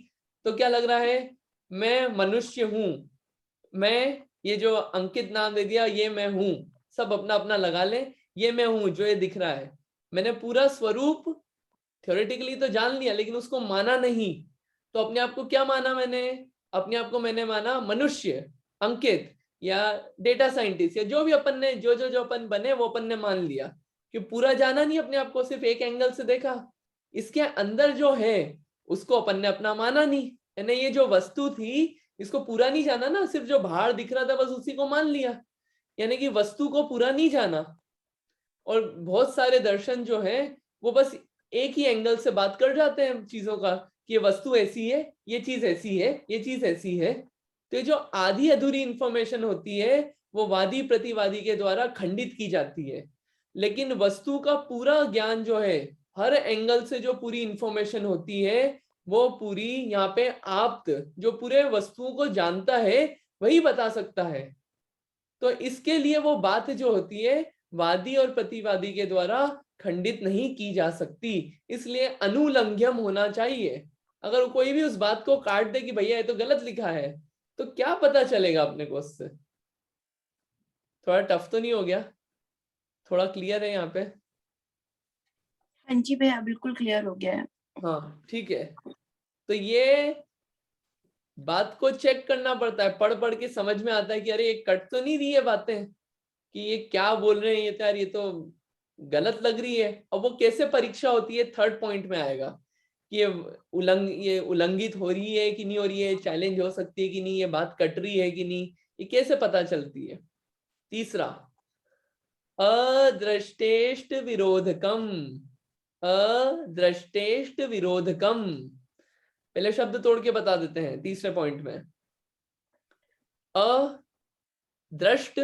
तो क्या लग रहा है, मैं मनुष्य हूं, मैं, ये जो अंकित नाम दे दिया, ये मैं हूं, सब अपना अपना लगा ले, ये मैं हूं जो ये दिख रहा है। मैंने पूरा स्वरूप थ्योरेटिकली तो जान लिया, लेकिन उसको माना नहीं। तो अपने आप को क्या माना मैंने, अपने आप को मैंने माना मनुष्य, अंकित या डेटा साइंटिस्ट, या जो भी अपन ने जो अपन बने वो अपन ने मान लिया, कि पूरा जाना नहीं अपने आप को, सिर्फ एक एंगल से देखा। इसके अंदर जो है उसको अपन ने अपना माना नहीं, यानी ये जो वस्तु थी इसको पूरा नहीं जाना ना, सिर्फ जो बाहर दिख रहा था बस उसी को मान लिया, यानी कि वस्तु को पूरा नहीं जाना। और बहुत सारे दर्शन जो है वो बस एक ही एंगल से बात कर जाते हैं चीजों का, कि ये वस्तु ऐसी है, ये चीज ऐसी है, ये चीज ऐसी है। तो ये जो आधी अधूरी इंफॉर्मेशन होती है वो वादी प्रतिवादी के द्वारा खंडित की जाती है, लेकिन वस्तु का पूरा ज्ञान जो है, हर एंगल से जो पूरी इंफॉर्मेशन होती है वो पूरी यहाँ पे आप्त, जो पूरे वस्तुओं को जानता है वही बता सकता है। तो इसके लिए वो बात जो होती है वादी और प्रतिवादी के द्वारा खंडित नहीं की जा सकती, इसलिए अनुलंघ्यम होना चाहिए। अगर कोई भी उस बात को काट दे कि भैया ये तो गलत लिखा है, तो क्या पता चलेगा अपने को उससे? थोड़ा टफ तो नहीं हो गया? थोड़ा क्लियर है यहाँ पे? हाँ जी भैया, बिल्कुल क्लियर हो गया है। हाँ ठीक है। तो ये बात को चेक करना पड़ता है, पढ़ पढ़ के समझ में आता है कि अरे ये कट तो नहीं रही है बातें, कि ये क्या बोल रहे हैं ये तो, यार ये तो गलत लग रही है। और वो कैसे परीक्षा होती है, थर्ड पॉइंट में आएगा कि ये उल्लंघित हो रही है कि नहीं हो रही है, चैलेंज हो सकती है कि नहीं, ये बात कट रही है कि नहीं, ये कैसे पता चलती है। तीसरा, अदृष्टेष्ट विरोधकम, अदृष्टेष्ट विरोधकम। पहले शब्द तोड़ के बता देते हैं तीसरे पॉइंट में। अदृष्ट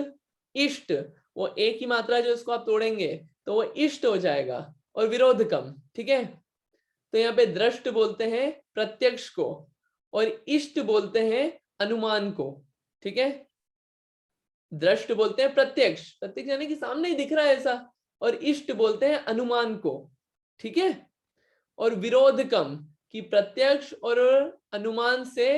इष्ट, वो एक ही मात्रा जो इसको आप तोड़ेंगे तो वो इष्ट हो जाएगा, और विरोधकम, ठीक है। तो यहाँ पे दृष्ट बोलते हैं प्रत्यक्ष को, और इष्ट बोलते हैं अनुमान को, ठीक है। दृष्ट बोलते हैं प्रत्यक्ष, प्रत्यक्ष यानी कि सामने ही दिख रहा है ऐसा, और इष्ट बोलते हैं अनुमान को, ठीक है। और विरोधकम कि प्रत्यक्ष और अनुमान से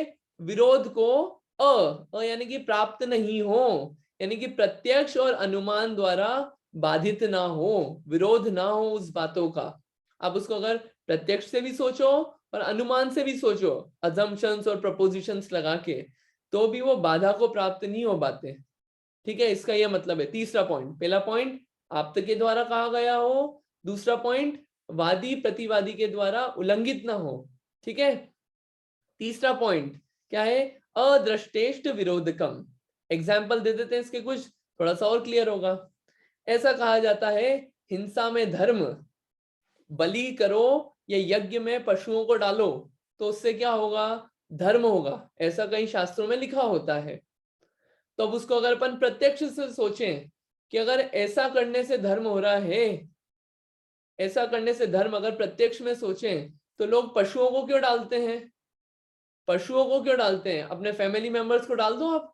विरोध को अ यानी कि प्राप्त नहीं हो, यानी कि प्रत्यक्ष और अनुमान द्वारा बाधित ना हो, विरोध ना हो उस बातों का। आप उसको अगर प्रत्यक्ष से भी सोचो और अनुमान से भी सोचो, अजम्पशंस और प्रपोजिशंस लगा के, तो भी वो बाधा को प्राप्त नहीं हो पाते, ठीक है। इसका यह मतलब है। तीसरा पॉइंट, पहला पॉइंट आप्त के द्वारा कहा गया हो, दूसरा पॉइंट वादी प्रतिवादी के द्वारा उल्लंघित ना हो, ठीक है। तीसरा पॉइंट क्या है, अदृष्टेष्ट विरोधकम। एग्जाम्पल दे देते हैं इसके कुछ, थोड़ा सा और क्लियर होगा। ऐसा कहा जाता है, हिंसा में धर्म, बलि करो या यज्ञ में पशुओं को डालो तो उससे क्या होगा, धर्म होगा, ऐसा कई शास्त्रों में लिखा होता है। तो अब उसको अगर अपन प्रत्यक्ष से सोचें कि अगर ऐसा करने से धर्म हो रहा है, ऐसा करने से धर्म अगर प्रत्यक्ष में सोचें, तो लोग पशुओं को क्यों डालते हैं, पशुओं को क्यों डालते हैं, अपने फैमिली मेंबर्स को डाल दो आप।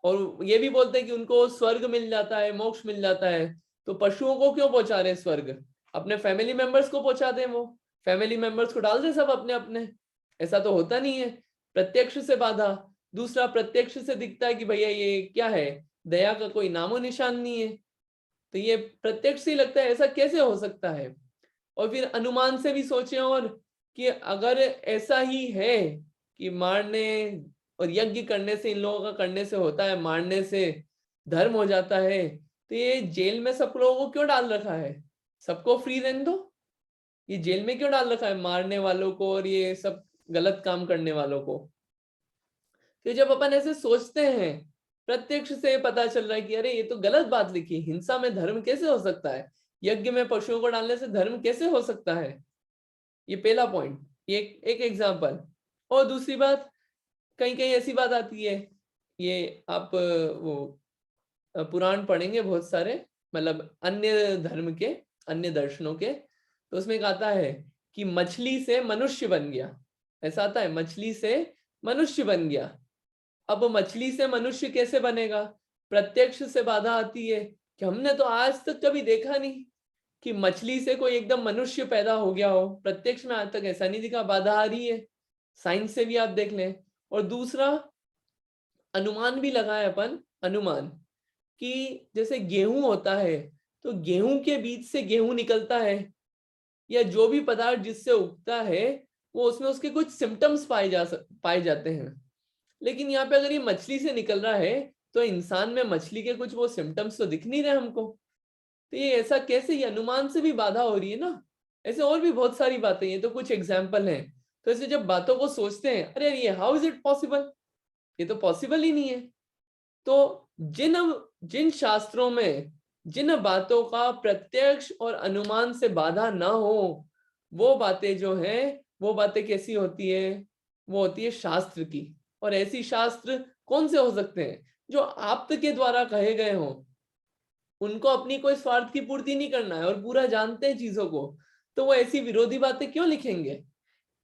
और ये भी बोलते हैं कि उनको स्वर्ग मिल जाता है, मोक्ष मिल जाता है, तो पशुओं को क्यों पहुंचा रहे हैं स्वर्ग, अपने फैमिली मेंबर्स को पहुंचा दें, वो फैमिली मेंबर्स को डाल दे सब अपने अपने। ऐसा तो होता नहीं है, प्रत्यक्ष से बाधा। दूसरा, प्रत्यक्ष से दिखता है कि भैया ये क्या है, दया का कोई नामो निशान नहीं है, तो ये प्रत्यक्ष से लगता है ऐसा कैसे हो सकता है। और फिर अनुमान से भी सोचे, और कि अगर ऐसा ही है कि मारने और यज्ञ करने से, इन लोगों का करने से होता है, मारने से धर्म हो जाता है, तो ये जेल में सब लोगों को क्यों डाल रखा है, सबको फ्री रहने दो, ये जेल में क्यों डाल रखा है मारने वालों को और ये सब गलत काम करने वालों को। तो जब अपन ऐसे सोचते हैं, प्रत्यक्ष से पता चल रहा है कि अरे ये तो गलत बात लिखी, हिंसा में धर्म कैसे हो सकता है, यज्ञ में पशुओं को डालने से धर्म कैसे हो सकता है। ये पहला पॉइंट, ये एक एग्जांपल। और दूसरी बात, कहीं कहीं ऐसी बात आती है, ये आप वो पुराण पढ़ेंगे बहुत सारे, मतलब अन्य धर्म के, अन्य दर्शनों के, तो उसमें एक आता है कि मछली से मनुष्य बन गया, ऐसा आता है, मछली से मनुष्य बन गया। अब मछली से मनुष्य कैसे बनेगा, प्रत्यक्ष से बाधा आती है कि कि हमने तो आज तक कभी देखा नहीं कि मछली से कोई एकदम मनुष्य पैदा हो गया हो। प्रत्यक्ष में आज तक ऐसा नहीं दिखा, बाधा आ रही है, साइंस से भी आप देख लें। और दूसरा अनुमान भी लगाए अपन, अनुमान कि जैसे गेहूं होता है तो गेहूं के बीज से गेहूं निकलता है, या जो भी पदार्थ जिससे उगता है वो उसमें उसके कुछ सिम्टम्स पाए जाते हैं। लेकिन यहाँ पे अगर ये मछली से निकल रहा है तो इंसान में मछली के कुछ वो सिम्टम्स तो दिख नहीं रहे हमको। तो ये ऐसा कैसे, ये अनुमान से भी बाधा हो रही है ना। ऐसे और भी बहुत सारी बातें, ये तो कुछ एग्जाम्पल हैं। तो ऐसे जब बातों को सोचते हैं, अरे ये हाउ इज इट पॉसिबल, ये तो पॉसिबल ही नहीं है। तो जिन शास्त्रों में जिन बातों का प्रत्यक्ष और अनुमान से बाधा ना हो, वो बातें जो हैं वो बातें कैसी होती है, वो होती है शास्त्र की। और ऐसी शास्त्र कौन से हो सकते हैं, जो आप्त के द्वारा कहे गए हों। उनको अपनी कोई स्वार्थ की पूर्ति नहीं करना है और पूरा जानते हैं चीजों को, तो वो ऐसी विरोधी बातें क्यों लिखेंगे।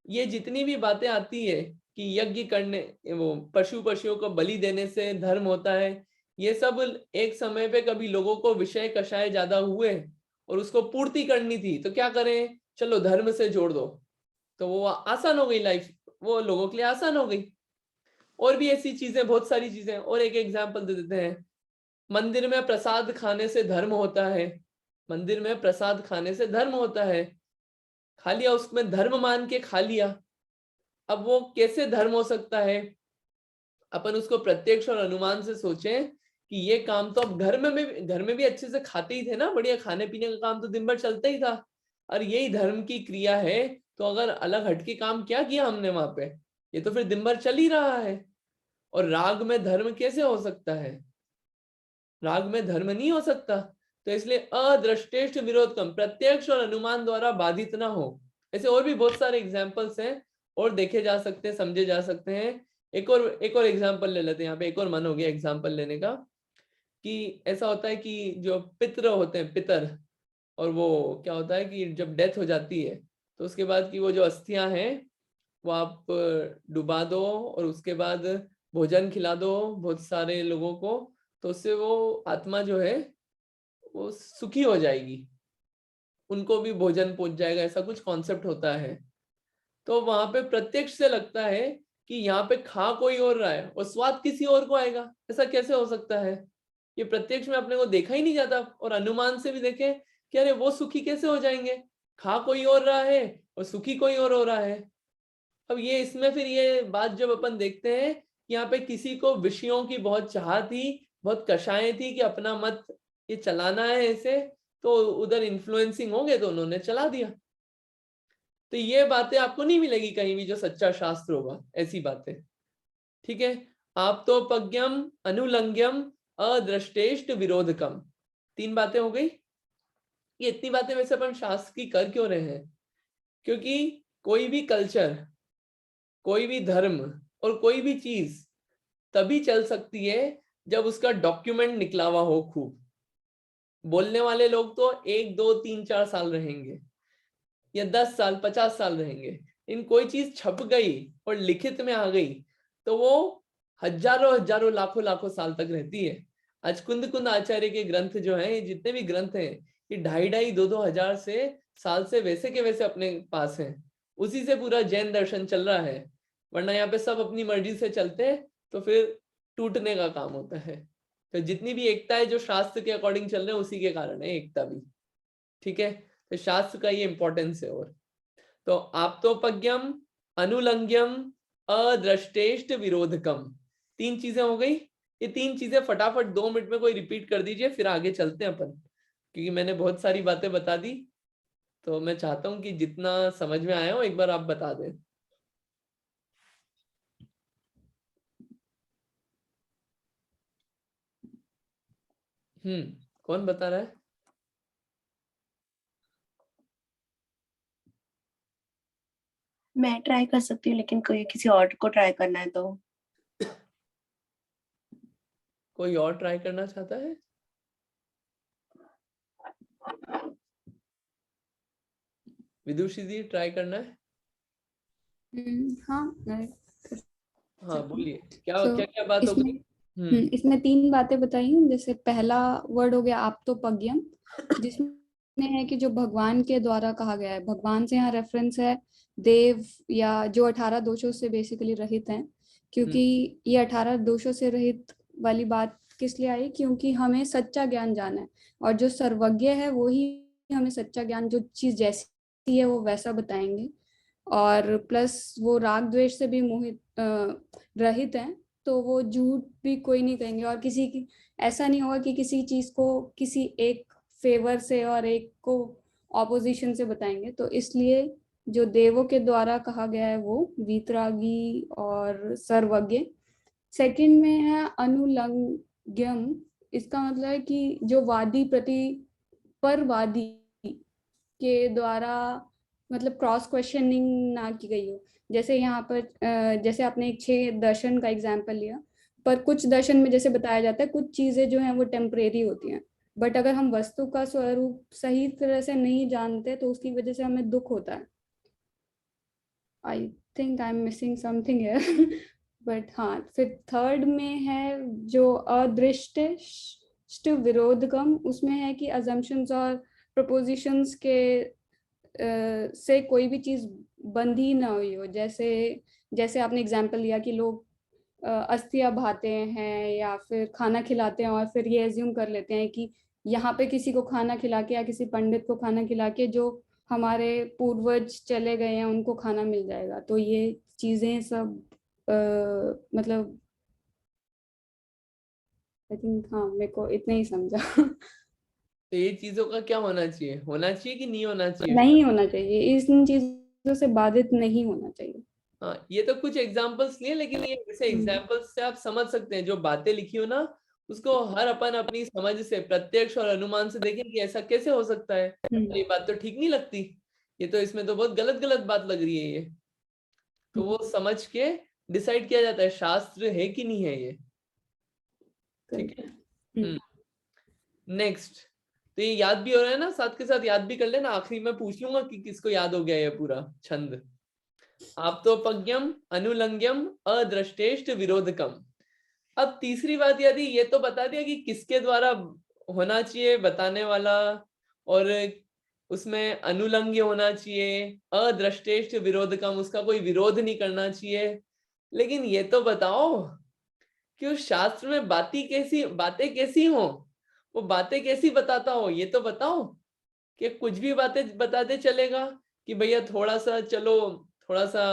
ये जितनी भी बातें आती है कि यज्ञ करने, वो पशुओं को बलि देने से धर्म होता है, ये सब एक समय पे कभी लोगों को विषय कषाय ज्यादा हुए और उसको पूर्ति करनी थी, तो क्या करें, चलो धर्म से जोड़ दो, तो वो आसान हो गई लाइफ, वो लोगों के लिए आसान हो गई। और भी ऐसी चीजें, बहुत सारी चीजें। और एक एग्जाम्पल दे देते हैं, मंदिर में प्रसाद खाने से धर्म होता है, मंदिर में प्रसाद खाने से धर्म होता है, खा लिया, उसमें धर्म मान के खा लिया। अब वो कैसे धर्म हो सकता है, अपन उसको प्रत्यक्ष और अनुमान से सोचें कि ये काम तो अब घर में भी अच्छे से खाते ही थे ना, बढ़िया खाने पीने का काम तो दिन भर चलता ही था, और यही धर्म की क्रिया है। तो अगर अलग हटके काम क्या किया हमने वहां पे, ये तो फिर दिन भर चल ही रहा है। और राग में धर्म कैसे हो सकता है, राग में धर्म नहीं हो सकता। तो इसलिए अदृष्टेष्ट विरोध कम, प्रत्यक्ष और अनुमान द्वारा बाधित ना हो। ऐसे और भी बहुत सारे एग्जाम्पल्स हैं और देखे जा सकते हैं, समझे जा सकते हैं। एक और एग्जाम्पल ले लेते हैं, यहाँ पे एक और मन हो गया एग्जाम्पल लेने का। कि ऐसा होता है कि जो पितर होते हैं, पितर, और वो क्या होता है कि जब डेथ हो जाती है तो उसके बाद की वो जो अस्थियां हैं वो आप डुबा दो और उसके बाद भोजन खिला दो बहुत सारे लोगों को, तो उससे वो आत्मा जो है वो सुखी हो जाएगी, उनको भी भोजन पहुंच जाएगा, ऐसा कुछ कॉन्सेप्ट होता है। तो वहां पे प्रत्यक्ष से लगता है कि यहाँ पे खा कोई और रहा है और स्वाद किसी और को आएगा, ऐसा कैसे हो सकता है। ये प्रत्यक्ष में अपने को देखा ही नहीं जाता। और अनुमान से भी देखें कि अरे वो सुखी कैसे हो जाएंगे, खा कोई और रहा है और सुखी कोई और हो रहा है। अब ये इसमें फिर ये बात जब अपन देखते हैं कि यहाँ पे किसी को विषयों की बहुत चाह थी, बहुत कषायें थी कि अपना मत ये चलाना है ऐसे, तो उधर इन्फ्लुएंसिंग हो गए तो उन्होंने चला दिया। तो ये बातें आपको नहीं मिलेगी कहीं भी जो सच्चा शास्त्र होगा, ऐसी बातें। ठीक है, आप तो पज्ञम अनुलंघ्यम अदृष्टेष्ट विरोधकम, 3 बातें हो गई। ये इतनी बातें वैसे अपन शास्त्र की कर क्यों रहे हैं, क्योंकि कोई भी कल्चर, कोई भी धर्म और कोई भी चीज तभी चल सकती है जब उसका डॉक्यूमेंट निकला हुआ हो खूब। बोलने वाले लोग तो 1 2 3 4 साल रहेंगे या 10 साल 50 साल रहेंगे, इन कोई चीज छप गई और लिखित में आ गई तो वो हजारों हजारों लाखों लाखों साल तक रहती है। आज कुंद आचार्य के ग्रंथ जो हैं, ये जितने भी ग्रंथ हैं, ये 2,500-2,2 हजार से साल से वैसे के वैसे अपने पास हैं। उसी से पूरा जैन दर्शन चल रहा है, वरना यहाँ पे सब अपनी मर्जी से चलते हैं तो फिर टूटने का काम होता है। तो जितनी भी एकता है जो शास्त्र के अकॉर्डिंग चल रहे हैं उसी के कारण है एकता भी। ठीक है, तो शास्त्र का ये इंपॉर्टेंस है। और तो आप्तोपज्ञम अनुलंघ्यम अदृष्टेष्ट विरोधकम, 3 चीजें हो गई। ये 3 चीजें फटाफट 2 मिनट में कोई रिपीट कर दीजिए, फिर आगे चलते हैं अपन, क्योंकि मैंने बहुत सारी बातें बता दी। तो मैं चाहता हूं कि जितना समझ में आया हो एक बार आप बता दें। कौन बता रहा है। मैं ट्राई कर सकती हूँ, लेकिन कोई किसी और को ट्राई करना है तो। कोई और ट्राई करना चाहता है। विदुषी जी ट्राई करना है। हाँ हाँ बोलिए, क्या तो क्या क्या बात हो इसमें गई। इसमें 3 बातें बताई हूँ। जैसे पहला वर्ड हो गया आप्तोपज्ञम, जिसमें है कि जो भगवान के द्वारा कहा गया है। भगवान से यहाँ रेफरेंस है देव, या जो 18 दोषों से बेसिकली रहित हैं, क्योंकि ये 18 दोषों से रहित वाली बात किस लिए आई, क्योंकि हमें सच्चा ज्ञान जाना है, और जो सर्वज्ञ है वो ही हमें सच्चा ज्ञान, जो चीज जैसी है वो वैसा बताएंगे। और प्लस वो राग द्वेष से भी मोहित रहित हैं, तो वो झूठ भी कोई नहीं कहेंगे, और किसी की ऐसा नहीं होगा कि किसी चीज को किसी एक फेवर से और एक को ऑपोजिशन से बताएंगे। तो इसलिए जो देवों के द्वारा कहा गया है वो वीतरागी और सर्वज्ञ। सेकंड में है अनुलंघ्यम। इसका मतलब है कि जो वादी परवादी के द्वारा मतलब क्रॉस क्वेश्चनिंग ना की गई हो। जैसे यहाँ पर जैसे आपने एक 6 दर्शन का एग्जाम्पल लिया, पर कुछ दर्शन में जैसे बताया जाता है कुछ चीजें जो हैं वो टेम्परेरी होती हैं, बट अगर हम वस्तु का स्वरूप सही तरह से नहीं जानते तो उसकी वजह से हमें दुख होता है। I think I am missing something here but हाँ, फिर थर्ड में है जो अदृष्ट विरोधकम। उसमें है कि अजम्पशंस और प्रपोजिशंस के से कोई भी चीज बंधी ना हुई हो। जैसे जैसे आपने एग्जाम्पल लिया कि लोग अस्थियां भाते हैं या फिर खाना खिलाते हैं, और फिर ये एज्यूम कर लेते हैं कि यहाँ पे किसी को खाना खिला के या किसी पंडित को खाना खिला के जो हमारे पूर्वज चले गए हैं उनको खाना मिल जाएगा। तो ये चीजें सब मतलब आई थिंक हाँ, मेरे को इतना ही समझा तो ये चीजों का क्या होना चाहिए कि नहीं होना चाहिए? नहीं होना चाहिए, इन चीजों से बाधित नहीं होना चाहिए। हाँ, ये तो कुछ एग्जाम्पल्स लिए, लेकिन ये ऐसे एग्जाम्पल्स से आप समझ सकते हैं जो बातें लिखी हो ना, उसको हर अपन अपनी समझ से, प्रत्यक्ष और अनुमान से देखें कि ऐसा कैसे हो सकता है। ये बात तो ठीक नहीं लगती, ये तो इसमें तो बहुत गलत गलत बात लग रही है ये। तो वो समझ के डिसाइड किया जाता है शास्त्र है कि नहीं है ये। ठीक है। नेक्स्ट, तो ये याद भी हो रहा है ना, साथ के साथ याद भी कर लेना। आखिरी में पूछ लूंगा कि किसको याद हो गया ये पूरा छंद। आप्तोपज्ञम, अनुलंघ्यम, अदृष्टेष्ट विरोधकम। अब तीसरी बात याद, ये तो बता दिया कि किसके द्वारा होना चाहिए बताने वाला, और उसमें अनुलंघ्य होना चाहिए, अदृष्टेष्ट विरोधकम, उसका कोई विरोध नहीं करना चाहिए। लेकिन ये तो बताओ कि उस शास्त्र में बातें कैसी हो, वो बातें कैसी बताता हो, ये तो बताओ। कि कुछ भी बातें बताते चलेगा कि भैया थोड़ा सा चलो, थोड़ा सा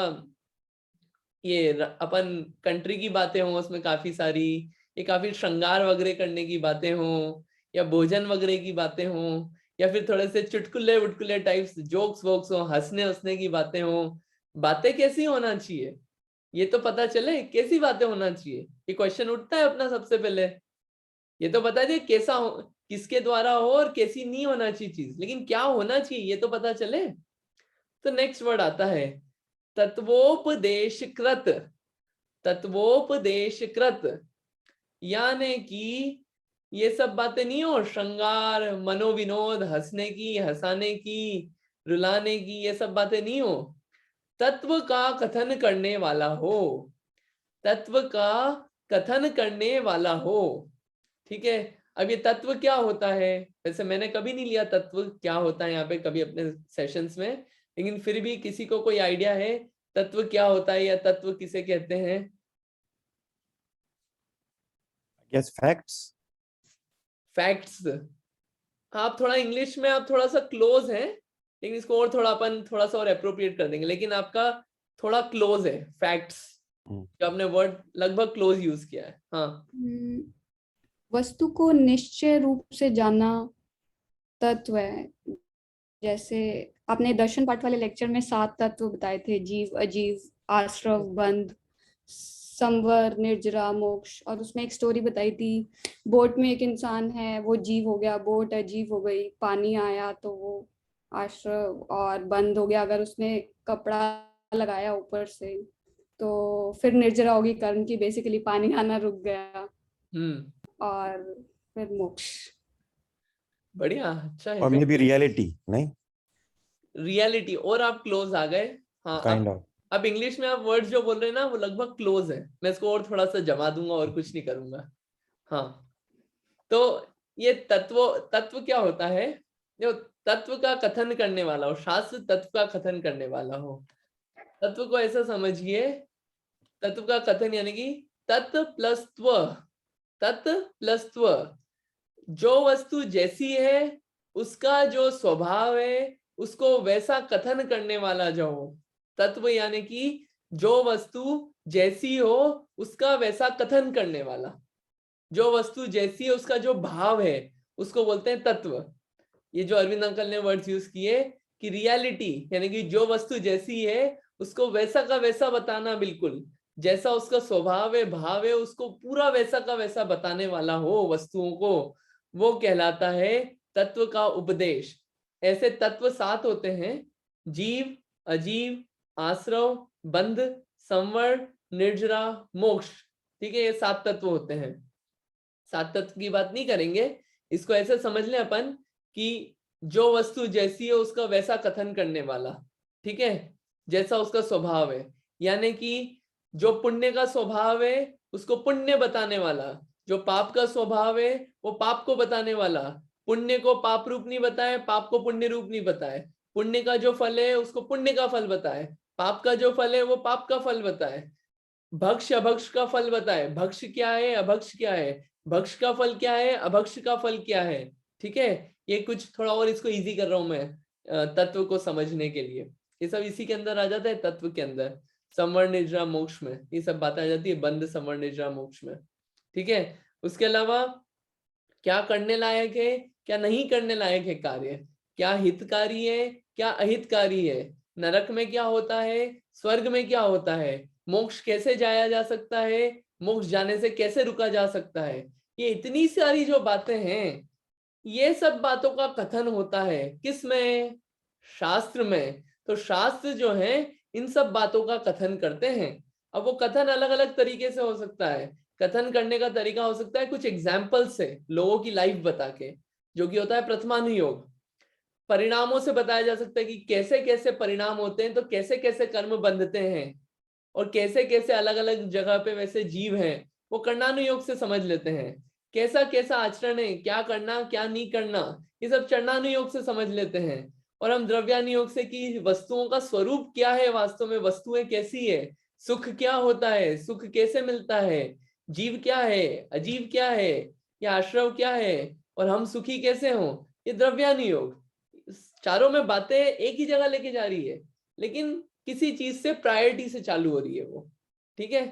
ये अपन कंट्री की बातें हों उसमें काफी सारी, ये काफी श्रृंगार वगैरह करने की बातें हों, या भोजन वगैरह की बातें हों, या फिर थोड़े से चुटकुले वुटकुले टाइप्स जोक्स वोक्स हो, हंसने हंसने की बातें हों। बातें कैसी होना चाहिए ये तो पता चले, कैसी बातें होना चाहिए, ये क्वेश्चन उठता है अपना सबसे पहले। ये तो बता दिए कैसा हो, किसके द्वारा हो और कैसी नहीं होना चाहिए चीज, लेकिन क्या होना चाहिए ये तो पता चले। तो नेक्स्ट वर्ड आता है तत्वोपदेशकृत। तत्वोपदेशकृत यानी कि ये सब बातें नहीं हो श्रृंगार, मनोविनोद, हंसने की, हंसाने की, रुलाने की, ये सब बातें नहीं हो। तत्व का कथन करने वाला हो, तत्व का कथन करने वाला हो। ठीक है। अब ये तत्व क्या होता है, वैसे मैंने कभी नहीं लिया तत्व क्या होता है यहाँ पे कभी अपने सेशंस में, लेकिन फिर भी किसी को कोई आइडिया है तत्व क्या होता है या तत्व किसे कहते हैं? Yes, facts. फैक्ट्स। आप थोड़ा इंग्लिश में आप थोड़ा सा क्लोज हैं, लेकिन इसको और थोड़ा अपन थोड़ा सा और अप्रोप्रिएट कर देंगे, लेकिन आपका थोड़ा क्लोज है फैक्ट्स, जो आपने वर्ड लगभग क्लोज यूज किया है। हाँ, वस्तु को निश्चय रूप से जानना तत्व है। जैसे आपने दर्शन पाठ वाले लेक्चर में 7 तत्व बताए थे, जीव, अजीव, आश्रव, बंध, संवर, निर्जरा, मोक्ष। और उसमें एक स्टोरी बताई थी, बोट में एक इंसान है, वो जीव हो गया, बोट अजीव हो गई, पानी आया तो वो आश्रव, और बंद हो गया अगर उसने कपड़ा लगाया ऊपर से, तो फिर निर्जरा होगी कर्म की, बेसिकली पानी आना रुक गया, और फिर मोक्ष। बढ़िया, अच्छा है। और मे बी रियलिटी, नहीं रियलिटी, और आप क्लोज आ गए। हाँ, काइंड ऑफ। अब इंग्लिश में आप वर्ड्स जो बोल रहे हैं ना वो लगभग क्लोज है। मैं इसको और थोड़ा सा जमा दूंगा और कुछ नहीं करूंगा। हाँ, तो ये तत्व क्या होता है? जो तत्व का कथन करने वाला हो, शास्त्र तत्व का कथन करने वाला हो। तत्व को ऐसा समझिए, तत्व का कथन यानी कि तत्व प्लस त्व, जो वस्तु जैसी है उसका जो स्वभाव है उसको वैसा कथन करने वाला जो हो। तत्व यानी कि जो वस्तु जैसी हो उसका वैसा कथन करने वाला, जो वस्तु जैसी है उसका जो भाव है उसको बोलते हैं तत्व। ये जो अरविंद अंकल ने वर्ड्स यूज किए कि रियलिटी यानी कि जो वस्तु जैसी है उसको वैसा का वैसा बताना, बिल्कुल जैसा उसका स्वभाव है, भाव है, उसको पूरा वैसा का वैसा बताने वाला हो वस्तुओं को, वो कहलाता है तत्व का उपदेश। ऐसे तत्व 7 होते हैं: जीव, अजीव, आश्रव, बंध, संवर, निर्जरा, मोक्ष। ठीक है, ये 7 तत्व होते हैं। 7 तत्व की बात नहीं करेंगे, इसको ऐसे समझ लें अपन कि जो वस्तु जैसी है उसका वैसा कथन करने वाला, ठीक है, जैसा उसका स्वभाव है। यानी कि जो पुण्य का स्वभाव है उसको पुण्य बताने वाला, जो पाप का स्वभाव है वो पाप को बताने वाला, पुण्य को पाप रूप नहीं बताए, पाप को पुण्य रूप नहीं बताए, पुण्य का जो फल है उसको पुण्य का फल बताए, पाप का जो फल है वो पाप का फल बताए, भक्ष अभक्ष का फल बताए, भक्ष क्या है, अभक्ष क्या है, भक्ष का फल क्या है, अभक्ष का फल क्या है। ठीक है, ये कुछ थोड़ा और इसको इजी कर रहा हूं मैं तत्व को समझने के लिए। ये सब इसी के अंदर आ जाता है, तत्व के अंदर, संवर निद्रा मोक्ष में ये सब बातें आ जाती है, बंध संवर निद्रा मोक्ष में। ठीक है, उसके अलावा क्या करने लायक है, क्या नहीं करने लायक है कार्य, क्या हितकारी है, क्या अहितकारी है, नरक में क्या होता है, स्वर्ग में क्या होता है, मोक्ष कैसे जाया जा सकता है, मोक्ष जाने से कैसे रुका जा सकता है, ये इतनी सारी जो बातें हैं, ये सब बातों का कथन होता है किसमें? शास्त्र में। तो शास्त्र जो है इन सब बातों का कथन करते हैं। अब वो कथन अलग अलग तरीके से हो सकता है। कथन करने का तरीका हो सकता है कुछ एग्जाम्पल से, लोगों की लाइफ बता के, जो कि होता है प्रथमानुयोग। परिणामों से बताया जा सकता है कि कैसे कैसे परिणाम होते हैं, तो कैसे कैसे कर्म बंधते हैं, और कैसे कैसे अलग अलग जगह पे वैसे जीव हैं, वो कर्णानुयोग से समझ लेते हैं। कैसा कैसा आचरण है, क्या करना क्या नहीं करना, ये सब चरणानुयोग से समझ लेते हैं। और हम द्रव्यानुयोग से कि वस्तुओं का स्वरूप क्या है, वास्तव में वस्तुएं कैसी है, सुख क्या होता है, सुख कैसे मिलता है, जीव क्या है, अजीव क्या है, या आश्रव क्या है, और हम सुखी कैसे हों, ये द्रव्यानुयोग। चारों में बातें एक ही जगह लेके जा रही है, लेकिन किसी चीज से प्रायोरिटी से चालू हो रही है वो। ठीक है,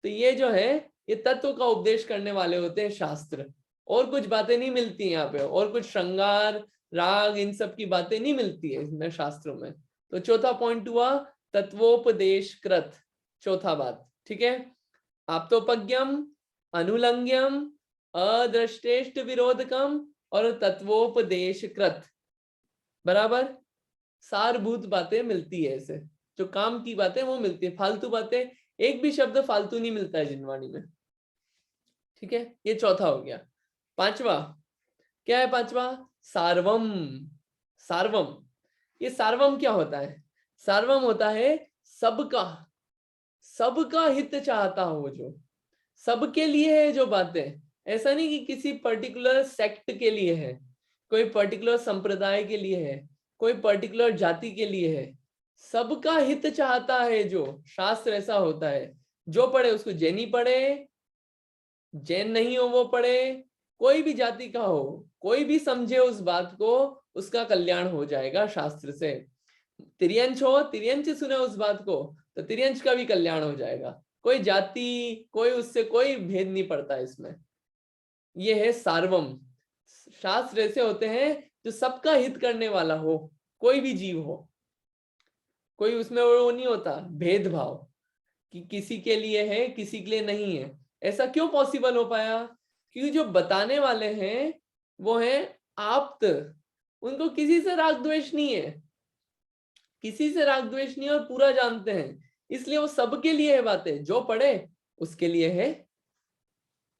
तो ये जो है ये तत्व का उपदेश करने वाले होते हैं शास्त्र। और कुछ बातें नहीं मिलती यहाँ पे, और कुछ श्रृंगार राग इन सब की बातें नहीं मिलती है इसमें शास्त्रों में। तो चौथा पॉइंट हुआ तत्वोपदेश कृत, चौथा बात। ठीक है, आप्तोपज्ञम, अनुलंघ्यम, अदृष्टेष्ट विरोधकम और तत्वोपदेश कृत। बराबर सारभूत बातें मिलती है, ऐसे जो काम की बातें वो मिलती है, फालतू बातें एक भी शब्द फालतू नहीं मिलता है जिनवाणी में। ठीक है, ये चौथा हो गया। पांचवा क्या है? पांचवा सार्वम। सार्वम, ये सार्वम क्या होता है? सार्वम होता है सबका, सबका हित चाहता हो, जो सबके लिए है जो बातें। ऐसा नहीं कि किसी पर्टिकुलर सेक्ट के लिए है, कोई पर्टिकुलर संप्रदाय के लिए है, कोई पर्टिकुलर जाति के लिए है, सबका हित चाहता है जो शास्त्र। ऐसा होता है, जो पढ़े उसको जैनी पढ़े, जैन नहीं हो वो पढ़े, कोई भी जाति का हो, कोई भी समझे उस बात को, उसका कल्याण हो जाएगा शास्त्र से। तिर्यंच हो, तिर्यंच सुने उस बात को, तो तिर्यंच का भी कल्याण हो जाएगा। कोई जाति, कोई उससे कोई भेद नहीं पड़ता इसमें। ये है सार्वम। शास्त्र ऐसे होते हैं जो सबका हित करने वाला हो, कोई भी जीव हो, कोई उसमें वो नहीं होता भेदभाव कि किसी के लिए है किसी के लिए नहीं है। ऐसा क्यों पॉसिबल हो पाया? क्योंकि जो बताने वाले हैं वो है आप्त, उनको किसी से राग द्वेष नहीं है, किसी से राग द्वेष नहीं, और पूरा जानते हैं, इसलिए वो सबके लिए है बातें, जो पढ़े उसके लिए है।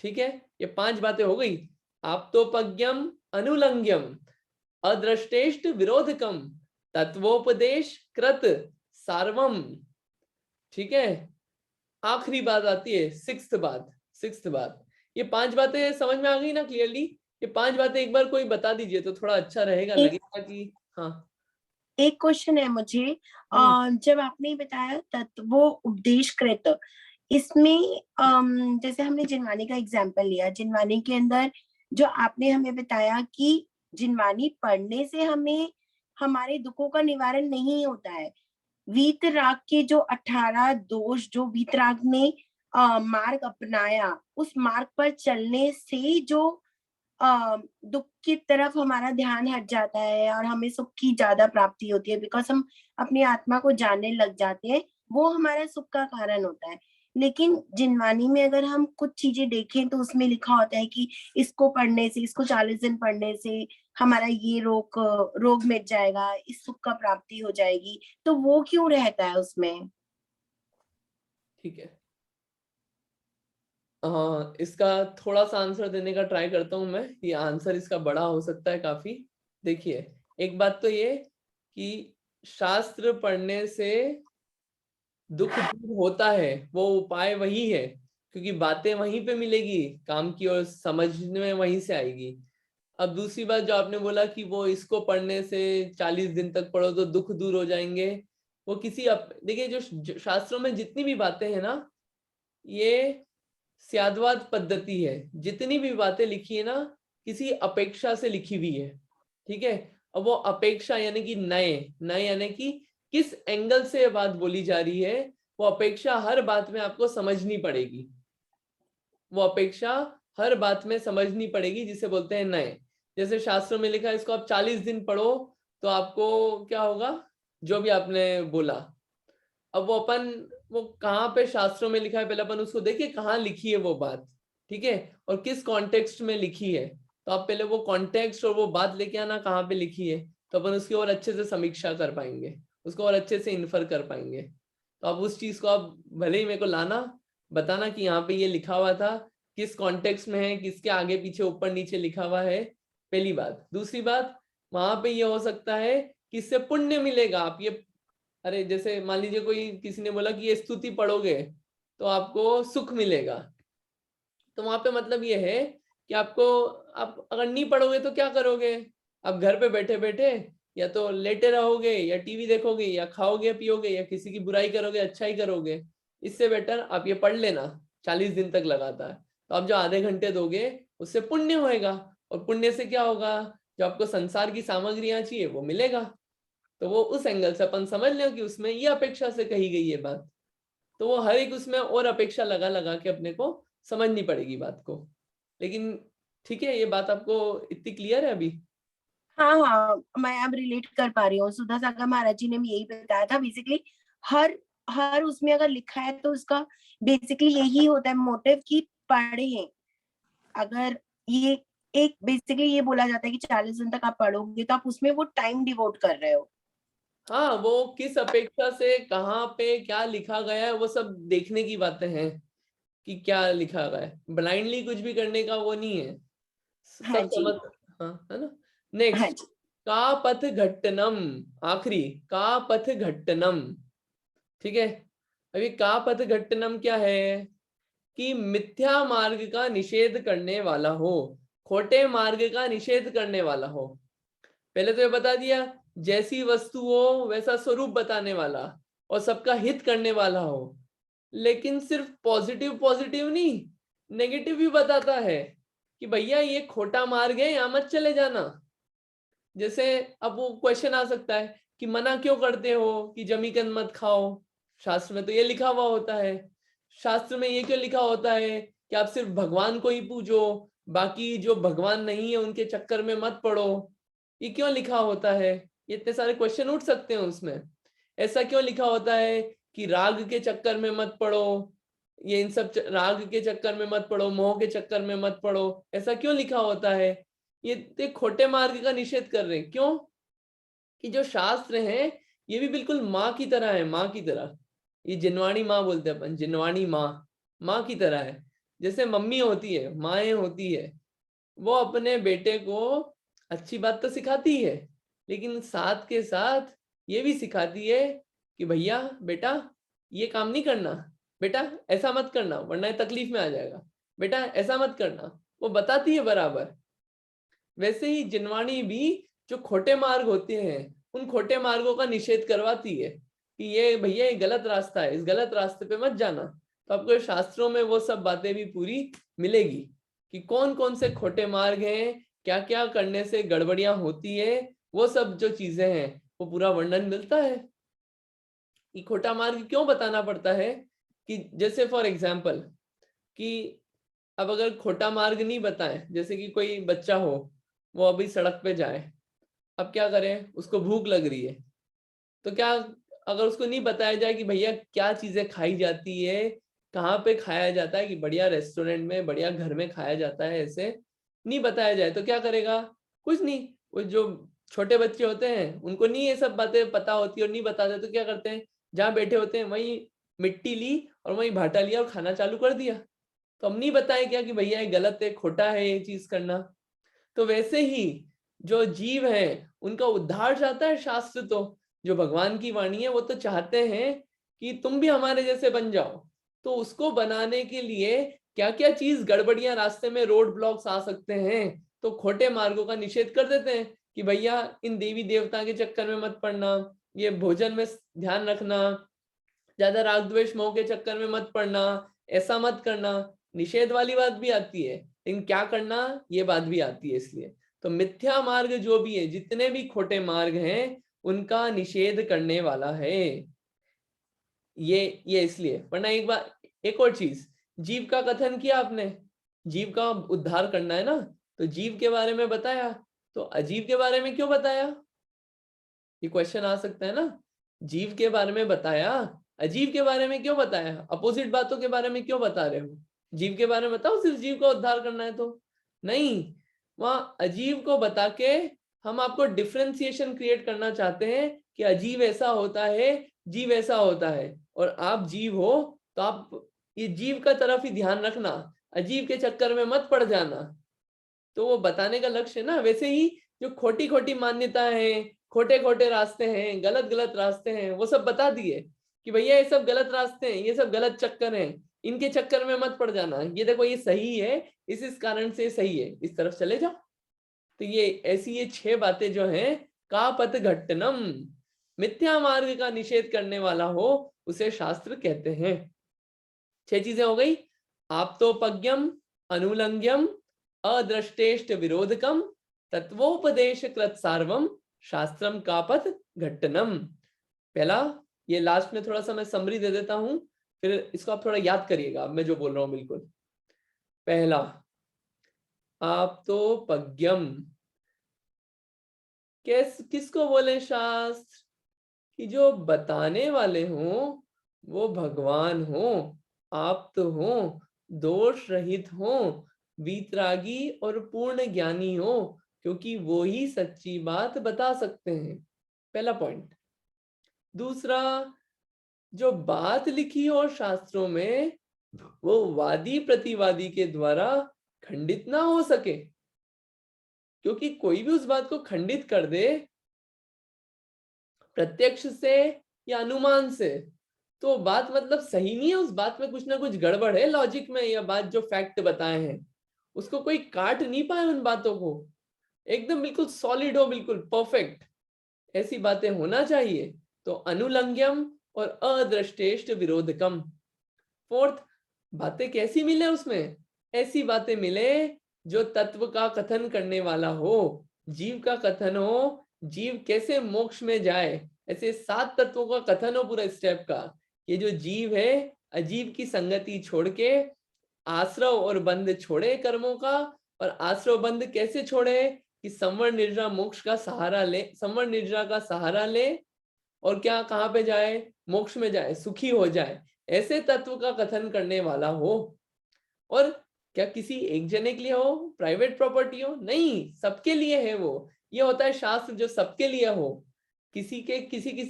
ठीक है, ये 5 बातें हो गई। आप्तोपज्ञम, अनुलंघ्यम, अदृष्टेष्ट विरोधकम, तत्वोपदेश कृत, सार्वम। ठीक है, आखिरी बात आती है सिक्स्थ बात। सिक्स्थ बात ये 5 बातें समझ में आ गई ना क्लियरली? ये 5 बातें एक बार कोई बता दीजिए तो थोड़ा अच्छा रहेगा, लगेगा कि हाँ। एक क्वेश्चन है मुझे, जब आपने बताया तत्वो उपदेशकृत, इसमें जैसे हमने जिनवानी का एग्जाम्पल लिया, जिनवानी के अंदर जो आपने हमें बताया कि जिनवानी पढ़ने से हमें हमारे दुखों का निवारण नहीं होता है, वीतराग के जो 18 दोष जो वीतराग ने मार्ग अपनाया, उस मार्ग पर चलने से जो दुख की तरफ हमारा ध्यान हट जाता है और हमें सुख की ज्यादा प्राप्ति होती है, बिकॉज हम अपनी आत्मा को जानने लग जाते हैं, वो हमारा सुख का कारण होता है। लेकिन जिनवानी में अगर हम कुछ चीजें देखें तो उसमें लिखा होता है कि इसको पढ़ने से, इसको 40 दिन पढ़ने से हमारा ये रोग मिट जाएगा, इस सुख का प्राप्ति हो जाएगी, तो वो क्यों रहता है उसमें? ठीक है, हाँ, इसका थोड़ा सा आंसर देने का ट्राई करता हूँ मैं। ये आंसर इसका बड़ा हो सकता है काफी। देखिए, एक बात तो ये कि शास्त्र पढ़ने से दुख दूर होता है, वो उपाय वही है, क्योंकि बातें वहीं पे मिलेगी काम की और समझने में वहीं से आएगी। अब दूसरी बात जो आपने बोला कि वो इसको पढ़ने से 40 दिन तक पढ़ो तो दुख दूर हो जाएंगे, वो देखिए जो शास्त्रों में जितनी भी बातें हैं ना, ये स्याद्वाद पद्धति है। जितनी भी बातें लिखी है ना, किसी अपेक्षा से लिखी हुई है, ठीक है। अब वो अपेक्षा यानी कि नए यानी कि किस एंगल से ये बात बोली जा रही है, वो अपेक्षा हर बात में आपको समझनी पड़ेगी। वो अपेक्षा हर बात में समझनी पड़ेगी, जिसे बोलते हैं नए। जैसे शास्त्रों में लिखा है इसको आप 40 दिन पढ़ो तो आपको क्या होगा, जो भी आपने बोला। अब वो कहाँ पे शास्त्रों में लिखा है, पहले अपन उसको देखिए कहाँ लिखी है वो बात, ठीक है, और किस कॉन्टेक्स्ट में लिखी है। तो आप पहले वो कॉन्टेक्स्ट और वो बात लेके आना कहाँ पे लिखी है, तो अपन उसकी और अच्छे से समीक्षा कर पाएंगे, उसको और अच्छे से इन्फर कर पाएंगे। तो आप उस चीज को आप भले ही मेरे को लाना, बताना कि यहाँ पे ये लिखा हुआ था, किस कॉन्टेक्स्ट में है, किसके आगे पीछे ऊपर नीचे लिखा हुआ है, पहली बात। दूसरी बात, वहां पे ये हो सकता है कि इससे पुण्य मिलेगा। आप ये, अरे जैसे मान लीजिए कोई किसी ने बोला कि ये स्तुति पढ़ोगे तो आपको सुख मिलेगा, तो वहां पे मतलब ये है कि आप अगर नहीं पढ़ोगे तो क्या करोगे, आप घर पे बैठे बैठे या तो लेटे रहोगे या टीवी देखोगे या खाओगे पियोगे या किसी की बुराई करोगे, अच्छा ही करोगे। इससे बेटर आप ये पढ़ लेना 40 दिन तक लगातार, तो आप जो आधे घंटे दोगे उससे पुण्य होएगा, और पुण्य से क्या होगा, जो आपको संसार की सामग्रियां चाहिए वो मिलेगा। तो वो उस एंगल से अपन समझ लें कि उसमें ये अपेक्षा से कही गई है बात, तो वो हर एक उसमें और अपेक्षा लगा लगा के अपने को समझनी पड़ेगी बात को। लेकिन ठीक है, ये बात आपको इतनी क्लियर है अभी? हाँ हाँ, मैं अब रिलेट कर पा रही हूँ। सुधा सागर महाराज जी ने भी यही बताया था बेसिकली। हर हर उसमें अगर लिखा है तो उसका बेसिकली यही होता है मोटिव कि पढ़े। अगर ये एक बेसिकली ये बोला जाता है कि 40 दिन तक आप पढ़ोगे तो आप उसमें वो टाइम डिवोट कर रहे हो। हाँ, वो किस अपेक्षा से कहाँ पे क्या लिखा गया है वो सब देखने की बातें हैं कि क्या लिखा गया है। ब्लाइंडली कुछ भी करने का वो नहीं है, हाँ सब जी, समझ। हाँ, है ना। हाँ नेक्स्ट, जी, का पथ घट्टनम, आखिरी का पथ घट्टनम, ठीक है। अभी का पथ घट्टनम क्या है कि मिथ्या मार्ग का निषेध करने वाला हो, खोटे मार्ग का निषेध करने वाला हो। पहले तो ये बता दिया, जैसी वस्तु हो वैसा स्वरूप बताने वाला और सबका हित करने वाला हो। लेकिन सिर्फ पॉजिटिव पॉजिटिव नहीं, नेगेटिव भी बताता है कि भैया ये खोटा मार्ग है, यहां मत चले जाना। जैसे अब वो क्वेश्चन आ सकता है कि मना क्यों करते हो कि जमीकंद मत खाओ, शास्त्र में तो ये लिखा हुआ होता है। शास्त्र में ये क्यों लिखा होता है कि आप सिर्फ भगवान को ही पूजो, बाकी जो भगवान नहीं है उनके चक्कर में मत पड़ो, ये क्यों लिखा होता है? ये इतने सारे क्वेश्चन उठ सकते हैं उसमें। ऐसा क्यों लिखा होता है कि राग के चक्कर में मत पड़ो, ये इन सब राग के चक्कर में मत पड़ो, मोह के चक्कर में मत पड़ो, ऐसा क्यों लिखा होता है? ये खोटे मार्ग का निषेध कर रहे हैं। क्यों? कि जो शास्त्र हैं ये भी बिल्कुल माँ की तरह है, माँ की तरह। ये जिनवाणी माँ बोलते हैं अपन, जिनवाणी माँ, माँ की तरह है। जैसे मम्मी होती है, माएँ होती है, वो अपने बेटे को अच्छी बात तो सिखाती है, लेकिन साथ के साथ ये भी सिखाती है कि भैया बेटा ये काम नहीं करना, बेटा ऐसा मत करना वरना ये तकलीफ में आ जाएगा। बेटा ऐसा मत करना, वो बताती है बराबर। वैसे ही जिनवाणी भी जो खोटे मार्ग होते हैं उन खोटे मार्गों का निषेध करवाती है कि ये भैया ये गलत रास्ता है, इस गलत रास्ते पे मत जाना। तो आपको शास्त्रों में वो सब बातें भी पूरी मिलेगी कि कौन कौन से खोटे मार्ग हैं, क्या क्या करने से गड़बड़ियां होती है, वो सब जो चीजें हैं वो पूरा वर्णन मिलता है। कि खोटा मार्ग क्यों बताना पड़ता है कि जैसे फॉर एग्जाम्पल कि अब अगर खोटा मार्ग नहीं बताएं, जैसे कि कोई बच्चा हो वो अभी सड़क पे जाए, अब क्या करें, उसको भूख लग रही है, तो क्या अगर उसको नहीं बताया जाए कि भैया क्या चीजें खाई जाती है, कहाँ पे खाया जाता है, कि बढ़िया रेस्टोरेंट में बढ़िया घर में खाया जाता है, ऐसे नहीं बताया जाए तो क्या करेगा, कुछ नहीं। वो जो छोटे बच्चे होते हैं उनको नहीं ये सब बातें पता होती और नहीं बताते तो क्या करते हैं, जहाँ बैठे होते हैं वहीं मिट्टी ली और वहीं भाटा लिया और खाना चालू कर दिया। तो हम नहीं बताए क्या कि भैया ये गलत है, खोटा है ये चीज करना। तो वैसे ही जो जीव है उनका उद्धार चाहता है शास्त्र, तो जो भगवान की वाणी है वो तो चाहते हैं कि तुम भी हमारे जैसे बन जाओ। तो उसको बनाने के लिए क्या क्या चीज गड़बड़ियां रास्ते में, रोड ब्लॉक्स आ सकते हैं, तो खोटे मार्गों का निषेध कर देते हैं कि भैया इन देवी देवता के चक्कर में मत पड़ना, ये भोजन में ध्यान रखना, ज्यादा राग द्वेष मोह के चक्कर में मत पड़ना, ऐसा मत करना। निषेध वाली बात भी आती है लेकिन क्या करना ये बात भी आती है। इसलिए तो मिथ्या मार्ग जो भी है, जितने भी खोटे मार्ग हैं उनका निषेध करने वाला है ये इसलिए। वरना एक बार एक और चीज, जीव का कथन किया आपने, जीव का उद्धार करना है ना, तो जीव के बारे में बताया, तो अजीव के बारे में क्यों बताया, ये क्वेश्चन आ सकता है ना। जीव के बारे में बताया, अजीव के बारे में क्यों बताया, अपोजिट बातों के बारे में क्यों बता रहे हो, जीव के बारे में बताओ सिर्फ जीव का उद्धार करना है तो नहीं, वहां अजीव को बता के हम आपको डिफरेंशिएशन क्रिएट करना चाहते हैं कि अजीव ऐसा होता है, जीव ऐसा होता है, और आप जीव हो तो आप ये जीव का तरफ ही ध्यान रखना, अजीव के चक्कर में मत पड़ जाना। तो वो बताने का लक्ष्य है ना। वैसे ही जो खोटी खोटी मान्यता है, खोटे खोटे रास्ते हैं, गलत गलत रास्ते हैं, वो सब बता दिए कि भैया ये सब गलत रास्ते हैं, ये सब गलत चक्कर हैं, इनके चक्कर में मत पड़ जाना, ये देखो ये सही है, इस कारण से सही है, इस तरफ चले जाओ। तो ये ऐसी ये 6 बातें जो हैं, का पथ घट्टनम, मिथ्या मार्ग का निषेध करने वाला हो उसे शास्त्र कहते हैं। 6 चीजें हो गई, आप्तोपज्ञम, अनुलंघ्यम, अदृष्टेष्ट विरोधकम, तत्वोपदेश कृत सार्वम, शास्त्रम कापथ घट्टनम। पहला, ये लास्ट में थोड़ा सा मैं समरी दे देता हूं, फिर इसको आप थोड़ा याद करिएगा मैं जो बोल रहा हूं बिल्कुल। पहला, आप्तोपज्ञम, किसको बोले शास्त्र, कि जो बताने वाले हों वो भगवान हो, आप्त हो, दोष रहित हो, वीतरागी और पूर्ण ज्ञानी हो, क्योंकि वो ही सच्ची बात बता सकते हैं। पहला पॉइंट। दूसरा, जो बात लिखी हो शास्त्रों में वो वादी प्रतिवादी के द्वारा खंडित ना हो सके, क्योंकि कोई भी उस बात को खंडित कर दे प्रत्यक्ष से या अनुमान से, तो बात मतलब सही नहीं है, उस बात में कुछ ना कुछ गड़बड़ है लॉजिक में, या बात जो फैक्ट बताए हैं उसको कोई काट नहीं पाए उन बातों को, एकदम बिल्कुल सॉलिड हो, बिल्कुल परफेक्ट, ऐसी बातें होना चाहिए। तो अनुलंघ्यम और अदृष्टेष्ट विरोधकम। फोर्थ, बातें कैसी मिले उसमें, ऐसी बातें मिले जो तत्व का कथन करने वाला हो, जीव का कथन हो, जीव कैसे मोक्ष में जाए, ऐसे 7 तत्वों का कथन हो पूरा स्टेप का। ये जो जीव है अजीव की संगति छोड़ के आश्रव और बंध छोड़े कर्मों का, और आश्रव बंध कैसे छोड़े कि संवर निर्जरा मोक्ष का सहारा ले, संवर निर्जरा का सहारा ले, और क्या कहाँ पे जाए, मोक्ष में जाए, सुखी हो जाए, ऐसे तत्व का कथन करने वाला हो। और क्या किसी एक जने के लिए हो, प्राइवेट प्रॉपर्टी हो, नहीं, सबके लिए है वो। ये होता है शास्त्र जो सबके लिए हो, किसी के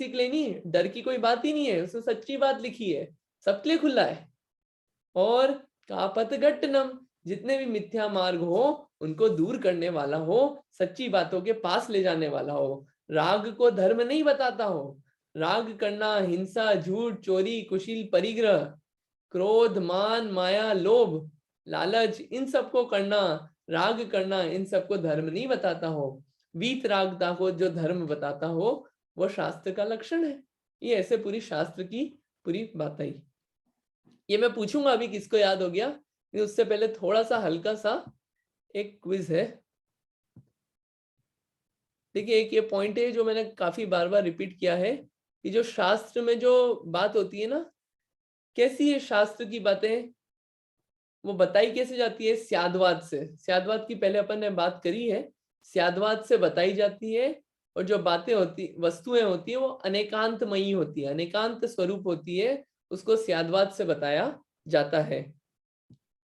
लिए नहीं, डर की कोई बात ही नहीं है, उसमें सच्ची बात लिखी है, सबके लिए खुला है। और कापथ घट्टनम, जितने भी मिथ्या मार्ग हो उनको दूर करने वाला हो, सच्ची बातों के पास ले जाने वाला हो, राग को धर्म नहीं बताता हो। राग करना, हिंसा, झूठ, चोरी, कुशील, परिग्रह, क्रोध, मान, माया, लोभ, लालच, इन सबको करना, राग करना, इन सबको धर्म नहीं बताता हो। वीतरागता को जो धर्म बताता हो वो शास्त्र का लक्षण है। ये ऐसे पूरी शास्त्र की पूरी बात आई। ये मैं पूछूंगा अभी किसको याद हो गया, लेकिन उससे पहले थोड़ा सा हल्का सा एक क्विज है। देखिए, एक ये पॉइंट है जो मैंने काफी बार बार रिपीट किया है कि जो शास्त्र में जो बात होती है ना, कैसी है शास्त्र की बातें, वो बताई कैसे जाती है? स्याद्वाद से। स्याद्वाद की पहले अपन ने बात करी है। स्याद्वाद से बताई जाती है, और जो बातें होती, वस्तुएं होती है, वो अनेकांतमयी होती है, अनेकांत स्वरूप होती है, उसको स्याद्वाद से बताया जाता है।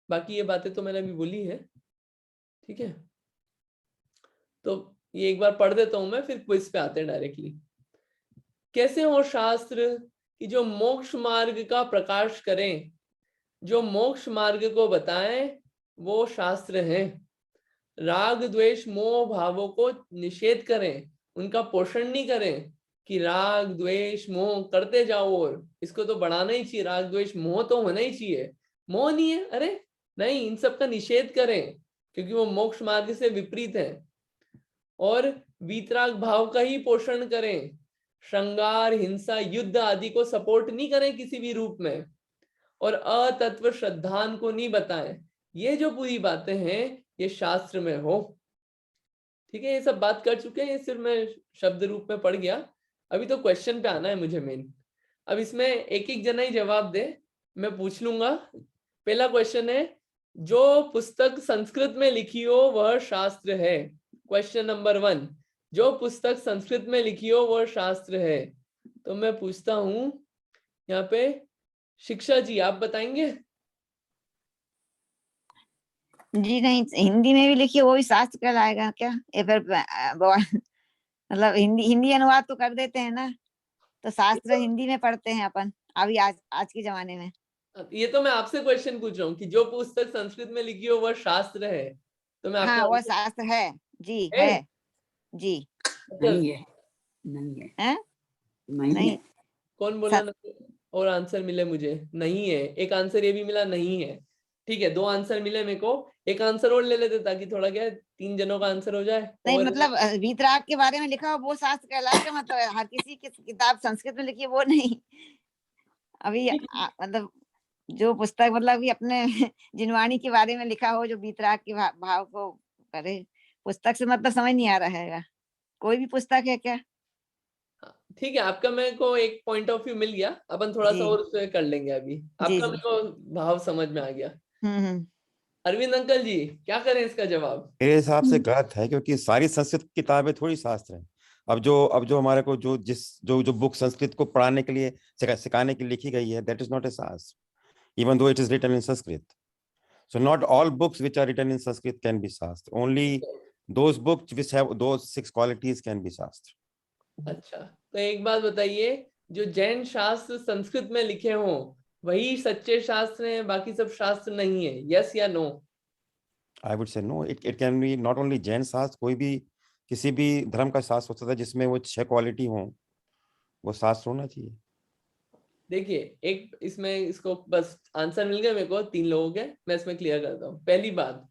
बाकी ये बातें तो मैंने अभी बोली है, ठीक है। तो ये एक बार पढ़ देता हूं मैं, फिर क्विज पे आते हैं डायरेक्टली। कैसे हो शास्त्र कि जो मोक्ष मार्ग का प्रकाश करें, जो मोक्ष मार्ग को बताएं, वो शास्त्र हैं। राग द्वेष मोह भावों को निषेध करें, उनका पोषण नहीं करें कि राग द्वेष मोह करते जाओ, और इसको तो बढ़ाना ही चाहिए, राग द्वेष मोह तो होना ही चाहिए। मोह नहीं है, अरे नहीं, इन सब का निषेध करें क्योंकि वो मोक्ष मार्ग से विपरीत है। और वीतराग भाव का ही पोषण करें, श्रृंगार, हिंसा, युद्ध आदि को सपोर्ट नहीं करें किसी भी रूप में, और अतत्व श्रद्धान को नहीं बताएं। ये जो पूरी बातें हैं ये शास्त्र में हो, ठीक है। ये सब बात कर चुके हैं, ये सिर्फ मैं शब्द रूप में पढ़ गया। अभी तो क्वेश्चन पे आना है मुझे मेन। अब इसमें एक एक जना ही जवाब दे, मैं पूछ लूंगा। पहला क्वेश्चन है, जो पुस्तक संस्कृत में लिखी हो वह शास्त्र है। क्वेश्चन नंबर 1, जो पुस्तक संस्कृत में लिखी हो वह शास्त्र है। तो मैं पूछता हूं यहाँ पे, शिक्षा जी आप बताएंगे? जी नहीं, हिंदी में भी लिखिए वो भी शास्त्र कहलाएगा क्या? ये फिर मतलब हिंदी अनुवाद तो कर देते हैं ना, तो शास्त्र हिंदी में पढ़ते हैं अपन अभी आज के जमाने में। ये तो मैं आपसे क्वेश्चन पूछ रहा हूँ कि जो पुस्तक संस्कृत में लिखी हो वह शास्त्र है। तो मैं हाँ, आपको वो शास्त्र है जी, है? है जी। नहीं है, नहीं है, हैं? नहीं नहीं है। कौन बोला नहीं? और आंसर मिले मुझे, नहीं है। एक आंसर ये भी मिला, नहीं है। ठीक है, 2 आंसर मिले मेरे को। एक आंसर और ले लेते ताकि थोड़ा क्या 3 जनों का आंसर हो जाए। नहीं, और मतलब वीतराग के बारे में लिखा हो वो शास्त्र कहलाएगा, मतलब हर किसी की किताब संस्कृत में लिखी है वो नहीं। अभी मतलब जो पुस्तक मतलब कि अपने जिनवाणी के बारे में लिखा हो, जो वीतराग के भाव को करे, पुस्तक से मतलब समझ नहीं आ रहा है। कोई भी पुस्तक है क्या? ठीक है, आपका मेरे को एक पॉइंट ऑफ व्यू मिल गया। अपन थोड़ा सा और उस पे कर लेंगे। अभी जी आपका जी। मेरे को भाव समझ में आ गया। हम्म। अरविंद अंकल जी क्या करें इसका जवाब? मेरे हिसाब से गलत है, क्योंकि सारी संस्कृत किताबें थोड़ी शास्त्र हैं। अब जो हमारे को जो बुक संस्कृत को पढ़ाने के लिए सिखाने के लिए लिखी गई है, that is not a shastra, even though it is written in Sanskrit. So not all books which are written in Sanskrit can be Shastra. Only those books which have those 6 qualities can be Shastra. अच्छा, तो एक बात बताइए, जो जैन शास्त्र संस्कृत में लिखे हों वही सच्चे शास्त्र हैं, बाकी सब शास्त्र नहीं है? यस या no? I would say no. It can be not only Jain शास्त्र, कोई भी किसी भी धर्म का शास्त्र हो सकता है जिसमें वो 6 क्वालिटी हो, वो शास्त्र होना चाहिए। देखिए, एक इसमें इसको बस आंसर मिल गया मेरे को 3 लोगों के। मैं इसमें क्लियर करता हूँ। पहली बात,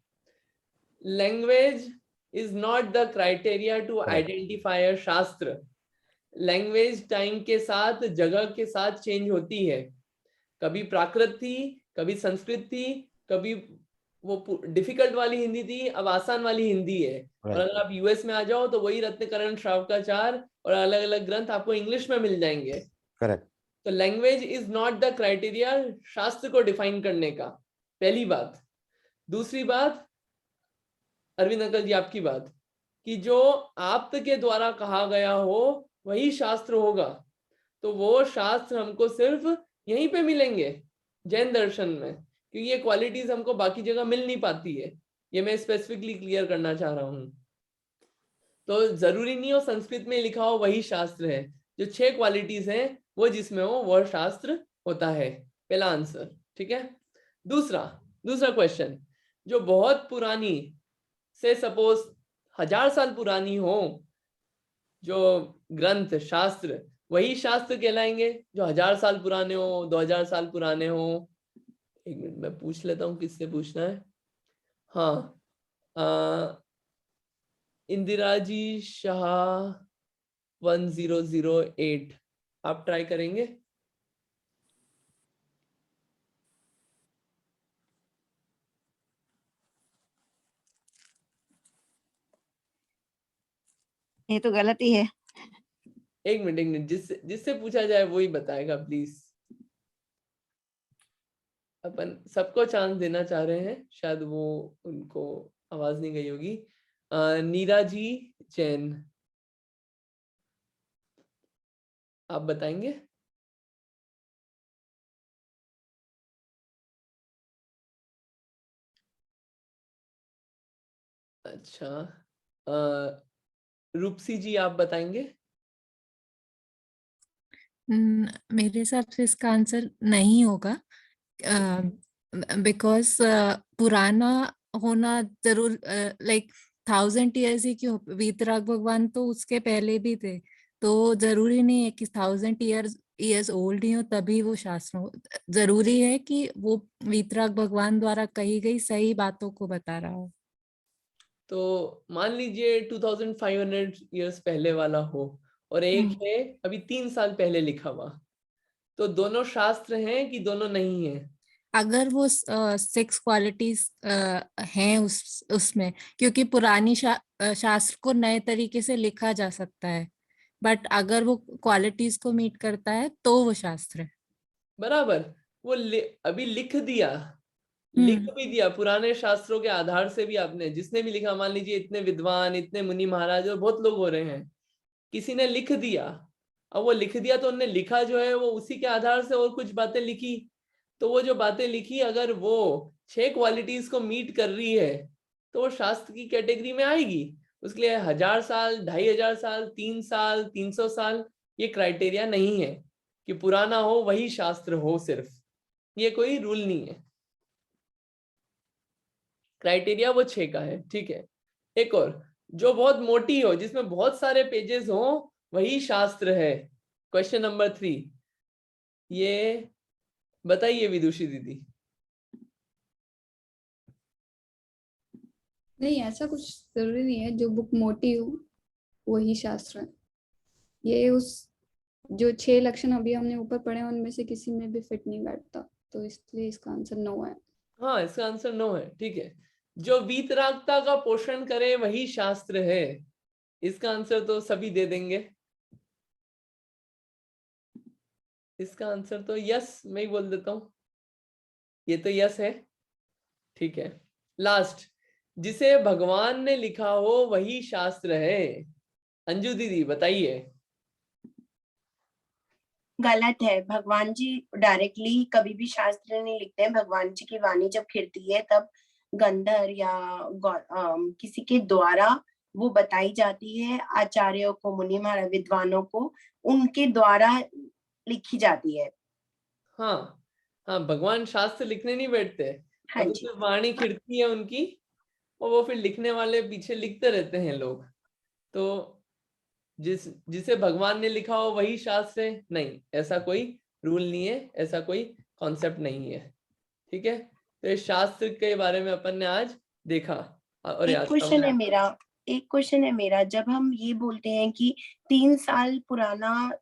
language is not the criteria to identify a shastra. Language time के साथ, जगह के साथ चेंज होती है। कभी प्राकृत थी, कभी संस्कृत थी, कभी वो डिफिकल्ट वाली हिंदी थी, अब आसान वाली हिंदी है। और अगर आप यूएस में आ जाओ तो वही रत्नकरण, श्रावकाचार और अलग अलग ग्रंथ आपको इंग्लिश में मिल जाएंगे। करेक्ट। तो language is not the criteria शास्त्र को डिफाइन करने का, पहली बात। दूसरी बात, अरविंद अंकल जी आपकी बात, कि जो आप्त के द्वारा कहा गया हो वही शास्त्र होगा, तो वो शास्त्र हमको सिर्फ यहीं पे मिलेंगे जैन दर्शन में, क्योंकि ये क्वालिटीज हमको बाकी जगह मिल नहीं पाती है। ये मैं स्पेसिफिकली क्लियर करना चाह रहा हूं। तो जरूरी नहीं हो संस्कृत में लिखा हो वही शास्त्र है। जो 6 क्वालिटीज हैं वो जिसमें हो वह शास्त्र होता है। पहला आंसर, ठीक है। दूसरा क्वेश्चन, जो बहुत पुरानी से सपोज 1000 साल पुरानी हो जो ग्रंथ शास्त्र, वही शास्त्र कहलाएंगे जो 1000 साल पुराने हो, 2000 साल पुराने हो। एक मिनट मैं पूछ लेता हूँ किससे पूछना है। हाँ, इंदिरा जी शाह 1008 आप ट्राई करेंगे? ये तो गलत ही है। एक मिनट जिससे जिससे पूछा जाए वही बताएगा प्लीज। अपन सबको चांस देना चाह रहे हैं, शायद वो उनको आवाज नहीं गई होगी। नीरा जी जैन आप बताएंगे? अच्छा, रूपसी जी आप बताएंगे? मेरे हिसाब से इसका आंसर नहीं होगा, बिकॉज पुराना होना जरूर, लाइक 1000 years ही क्यों, वीतराग भगवान तो उसके पहले भी थे, तो जरूरी नहीं है कि 1000 years ओल्ड ही हो तभी वो शास्त्र हो। जरूरी है कि वो वीतराग भगवान द्वारा कही गई सही बातों को बता रहा हो। तो मान लीजिए 2500 years पहले वाला हो और एक है अभी 3 साल पहले लिखा हुआ, तो दोनों शास्त्र हैं कि दोनों नहीं है? अगर वो 6 क्वालिटीज हैं उसमें, क्योंकि पुरानी शास्त्र को नए तरीके से लिखा जा सकता है, बट अगर वो क्वालिटीज को मीट करता है तो वो शास्त्र है। बराबर। वो अभी लिख दिया, लिख भी दिया पुराने शास्त्रों के आधार से भी। आपने जिसने भी लिखा, मान लीजिए इतने विद्वान, इतने मुनि महाराज और बहुत लोग हो रहे हैं, किसी ने लिख दिया। अब वो लिख दिया तो उन्होंने लिखा जो है वो उसी के आधार से और कुछ बातें लिखी, तो वो जो बातें लिखी अगर वो 6 क्वालिटीज को मीट कर रही है तो वो शास्त्र की कैटेगरी में आएगी। उसके लिए 1000 साल, 2500 साल, 3 साल, 300 साल ये क्राइटेरिया नहीं है कि पुराना हो वही शास्त्र हो, सिर्फ ये कोई रूल नहीं है। क्राइटेरिया वो 6 का है, ठीक है। एक और, जो बहुत मोटी हो, जिसमें बहुत सारे पेजेस हो, वही शास्त्र है। क्वेश्चन नंबर 3, ये बताइए विदुषी दीदी। नहीं, ऐसा कुछ जरूरी नहीं है, जो बुक मोटी हो वही शास्त्र है। ये उस जो 6 लक्षण अभी हमने ऊपर पढ़े हैं उनमें से किसी में भी फिट नहीं बैठता, तो इसलिए इसका आंसर 9 है। हाँ, इसका आंसर 9 है, ठीक है। जो वीतरागता का पोषण करे वही शास्त्र है, इसका आंसर तो सभी दे देंगे। इसका आंसर तो यस मैं ही बोल देता हूं, ये तो यस है, ठीक है। लास्ट, जिसे भगवान ने लिखा हो वही शास्त्र है। अंजू दीदी बताइए। गलत है। भगवान जी डायरेक्टली कभी भी शास्त्र नहीं लिखते हैं। भगवान जी की वाणी जब खिलती है तब गंधर्व या किसी के द्वारा वो बताई जाती है, आचार्यों को, मुनि महाराज, विद्वानों को, उनके द्वारा लिखी जाती है। हाँ हाँ, भगवान शास्त्र लिखने नहीं बैठते, हाँ वो तो जी। सिर्फ वाणी खिड़ती है उनकी, और वो फिर लिखने वाले पीछे लिखते रहते हैं लोग। तो जिसे भगवान ने लिखा हो वही शास्त्र है, नहीं, ऐसा कोई रूल नहीं है, ऐसा कोई कॉन्सेप्ट नहीं है, ठीक है। तो इस शास्त्र के बारे में अपन ने आज देखा और एक याद क्वेश्चन है मेरा, जब हम ये बोलते हैं कि 3 साल पुराना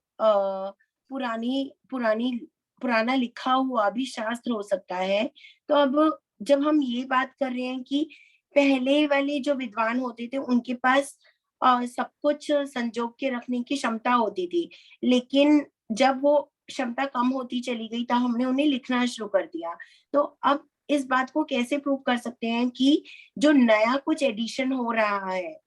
पुराना लिखा हुआ भी शास्त्र हो सकता है, तो अब जब हम ये बात कर रहे हैं कि पहले वाले जो विद्वान होते थे उनके पास सब कुछ संजोग के रखने की क्षमता होती थी, लेकिन जब वो क्षमता कम होती चली गई तब हमने उन्हें लिखना शुरू कर दिया। तो अब इस बात को कैसे प्रूव कर सकते हैं कि जो नया कुछ एडिशन हो रहा है,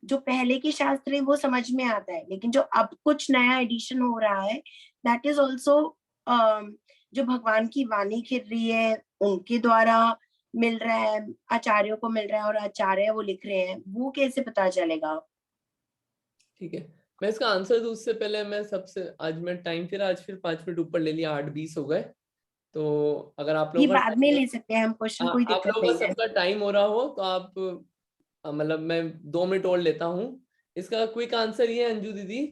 जो पहले के शास्त्र है वो समझ में आता है, लेकिन जो अब कुछ नया एडिशन हो रहा है दैट इज ऑल्सो जो भगवान की वाणी खिल रही है उनके द्वारा मिल रहा है, आचार्यों को मिल रहा है और आचार्य वो लिख रहे हैं, वो कैसे पता चलेगा? ठीक है। मैं इसका आंसर दूं उससे पहले मैं सबसे, आज मैं टाइम फिर 5 मिनट ऊपर ले लिया, 8:20 हो गए। तो अगर आप ये लोगों बाद में ले सकते हैं हम क्वेश्चन, कोई आप दिक्कत लोगों का नहीं है। सबका टाइम हो रहा हो तो आप मतलब मैं 2 मिनट और लेता हूँ। इसका क्विक आंसर ये है अंजू दीदी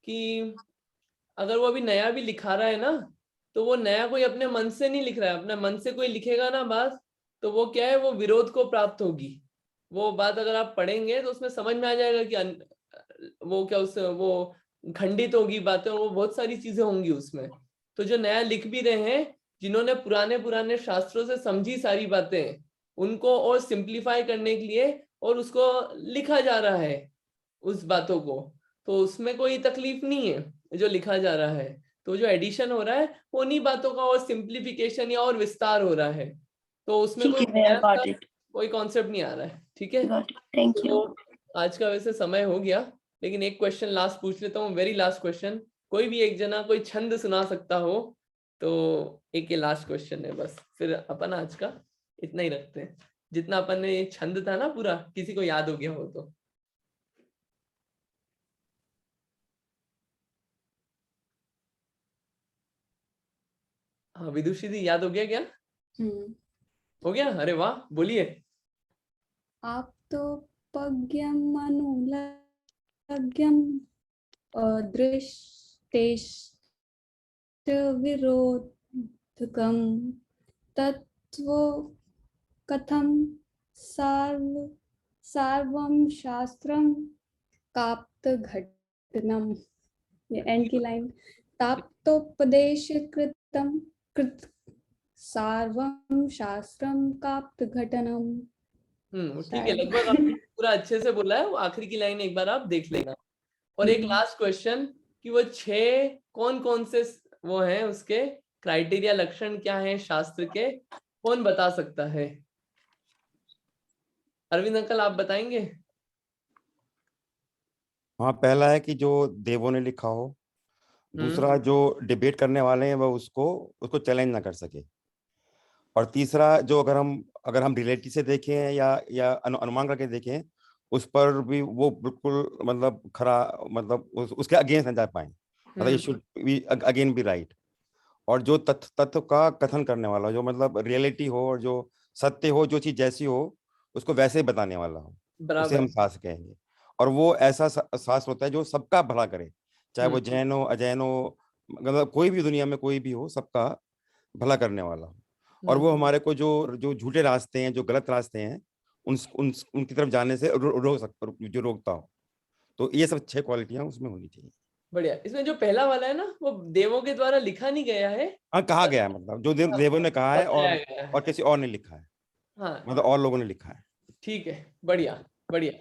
कि अगर वो अभी नया भी लिखा रहा है ना, तो वो नया कोई अपने मन से नहीं लिख रहा है। अपने मन से कोई लिखेगा ना बात, तो वो क्या है, वो विरोध को प्राप्त होगी। वो बात अगर आप पढ़ेंगे तो उसमें समझ में आ जाएगा कि वो क्या उस वो खंडित होगी बातें, और वो बहुत सारी चीजें होंगी उसमें। तो जो नया लिख भी रहे हैं, जिन्होंने पुराने पुराने शास्त्रों से समझी सारी बातें, उनको और सिंप्लीफाई करने के लिए और उसको लिखा जा रहा है उस बातों को, तो उसमें कोई तकलीफ नहीं है जो लिखा जा रहा है। तो जो एडिशन हो रहा है वो उन्हीं बातों का और सिंप्लीफिकेशन या और विस्तार हो रहा है, तो उसमें ठीक कोई है भैया, नया गॉट सा इट, कोई कॉन्सेप्ट नहीं आ रहा है। ठीक है, गॉट इट, थैंक यू। तो आज का वैसे समय हो गया, लेकिन एक क्वेश्चन लास्ट पूछ लेता हूँ, वेरी लास्ट क्वेश्चन। कोई भी एक जना कोई छंद सुना सकता हो तो एक ये लास्ट क्वेश्चन है बस, फिर अपन आज का इतना ही रखते हैं। जितना अपन ने ये छंद था ना पूरा, किसी को याद हो गया हो तो। हाँ विदुषी दी, याद हो गया क्या? हो गया, अरे वाह, बोलिए। आप तो पग्यम अनुलग्यम दृष्टेश्च विरोधकम तत्व कथम सार्वम शास्त्रम काप्त घटनम। ये एंड की लाइन, ताप्तोपदेश कृतम कृत सार्वम शास्त्रम काप्त घटनम। ठीक है, लगभग आपने पूरा अच्छे से बोला है। वो आखिरी की लाइन एक बार आप देख लेना। और एक लास्ट क्वेश्चन कि वो 6 कौन कौन से वो हैं, उसके क्राइटेरिया लक्षण क्या हैं शास्त्र के, कौन बता सकता है? अरविंद अंकल आप बताएंगे? हाँ, पहला है कि जो देवों ने लिखा हो। दूसरा, जो डिबेट करने वाले हैं वह उसको चैलेंज ना कर सके। और तीसरा, जो अगर हम रियलिटी से देखें या अनुमान करके देखें, उस पर भी वो बिल्कुल मतलब मतलब उसके अगेंस्ट ना जा पाए, मतलब it should be again be right. और जो तत्व का कथन करने वाला, जो मतलब रियलिटी हो और जो सत्य हो, जो चीज जैसी हो उसको वैसे ही बताने वाला हो, उसे बराबर। हम शास्त्र कहेंगे। और वो ऐसा शास्त्र होता है जो सबका भला करे, चाहे वो जैन हो, अजैन हो, मतलब कोई भी दुनिया में कोई भी हो, सबका भला करने वाला हो। और वो हमारे को जो जो झूठे रास्ते हैं, जो गलत रास्ते हैं, उनकी तरफ जाने से जो रोकता हो। तो ये सब 6 क्वालिटियां उसमें होनी चाहिए। बढ़िया। इसमें जो पहला वाला है ना, वो देवों के द्वारा लिखा नहीं गया है। हाँ, कहा गया है, मतलब जो देवों ने कहा है बताया गया है। और किसी और ने लिखा है, हाँ मतलब और लोगों ने लिखा है। ठीक है, बढ़िया बढ़िया।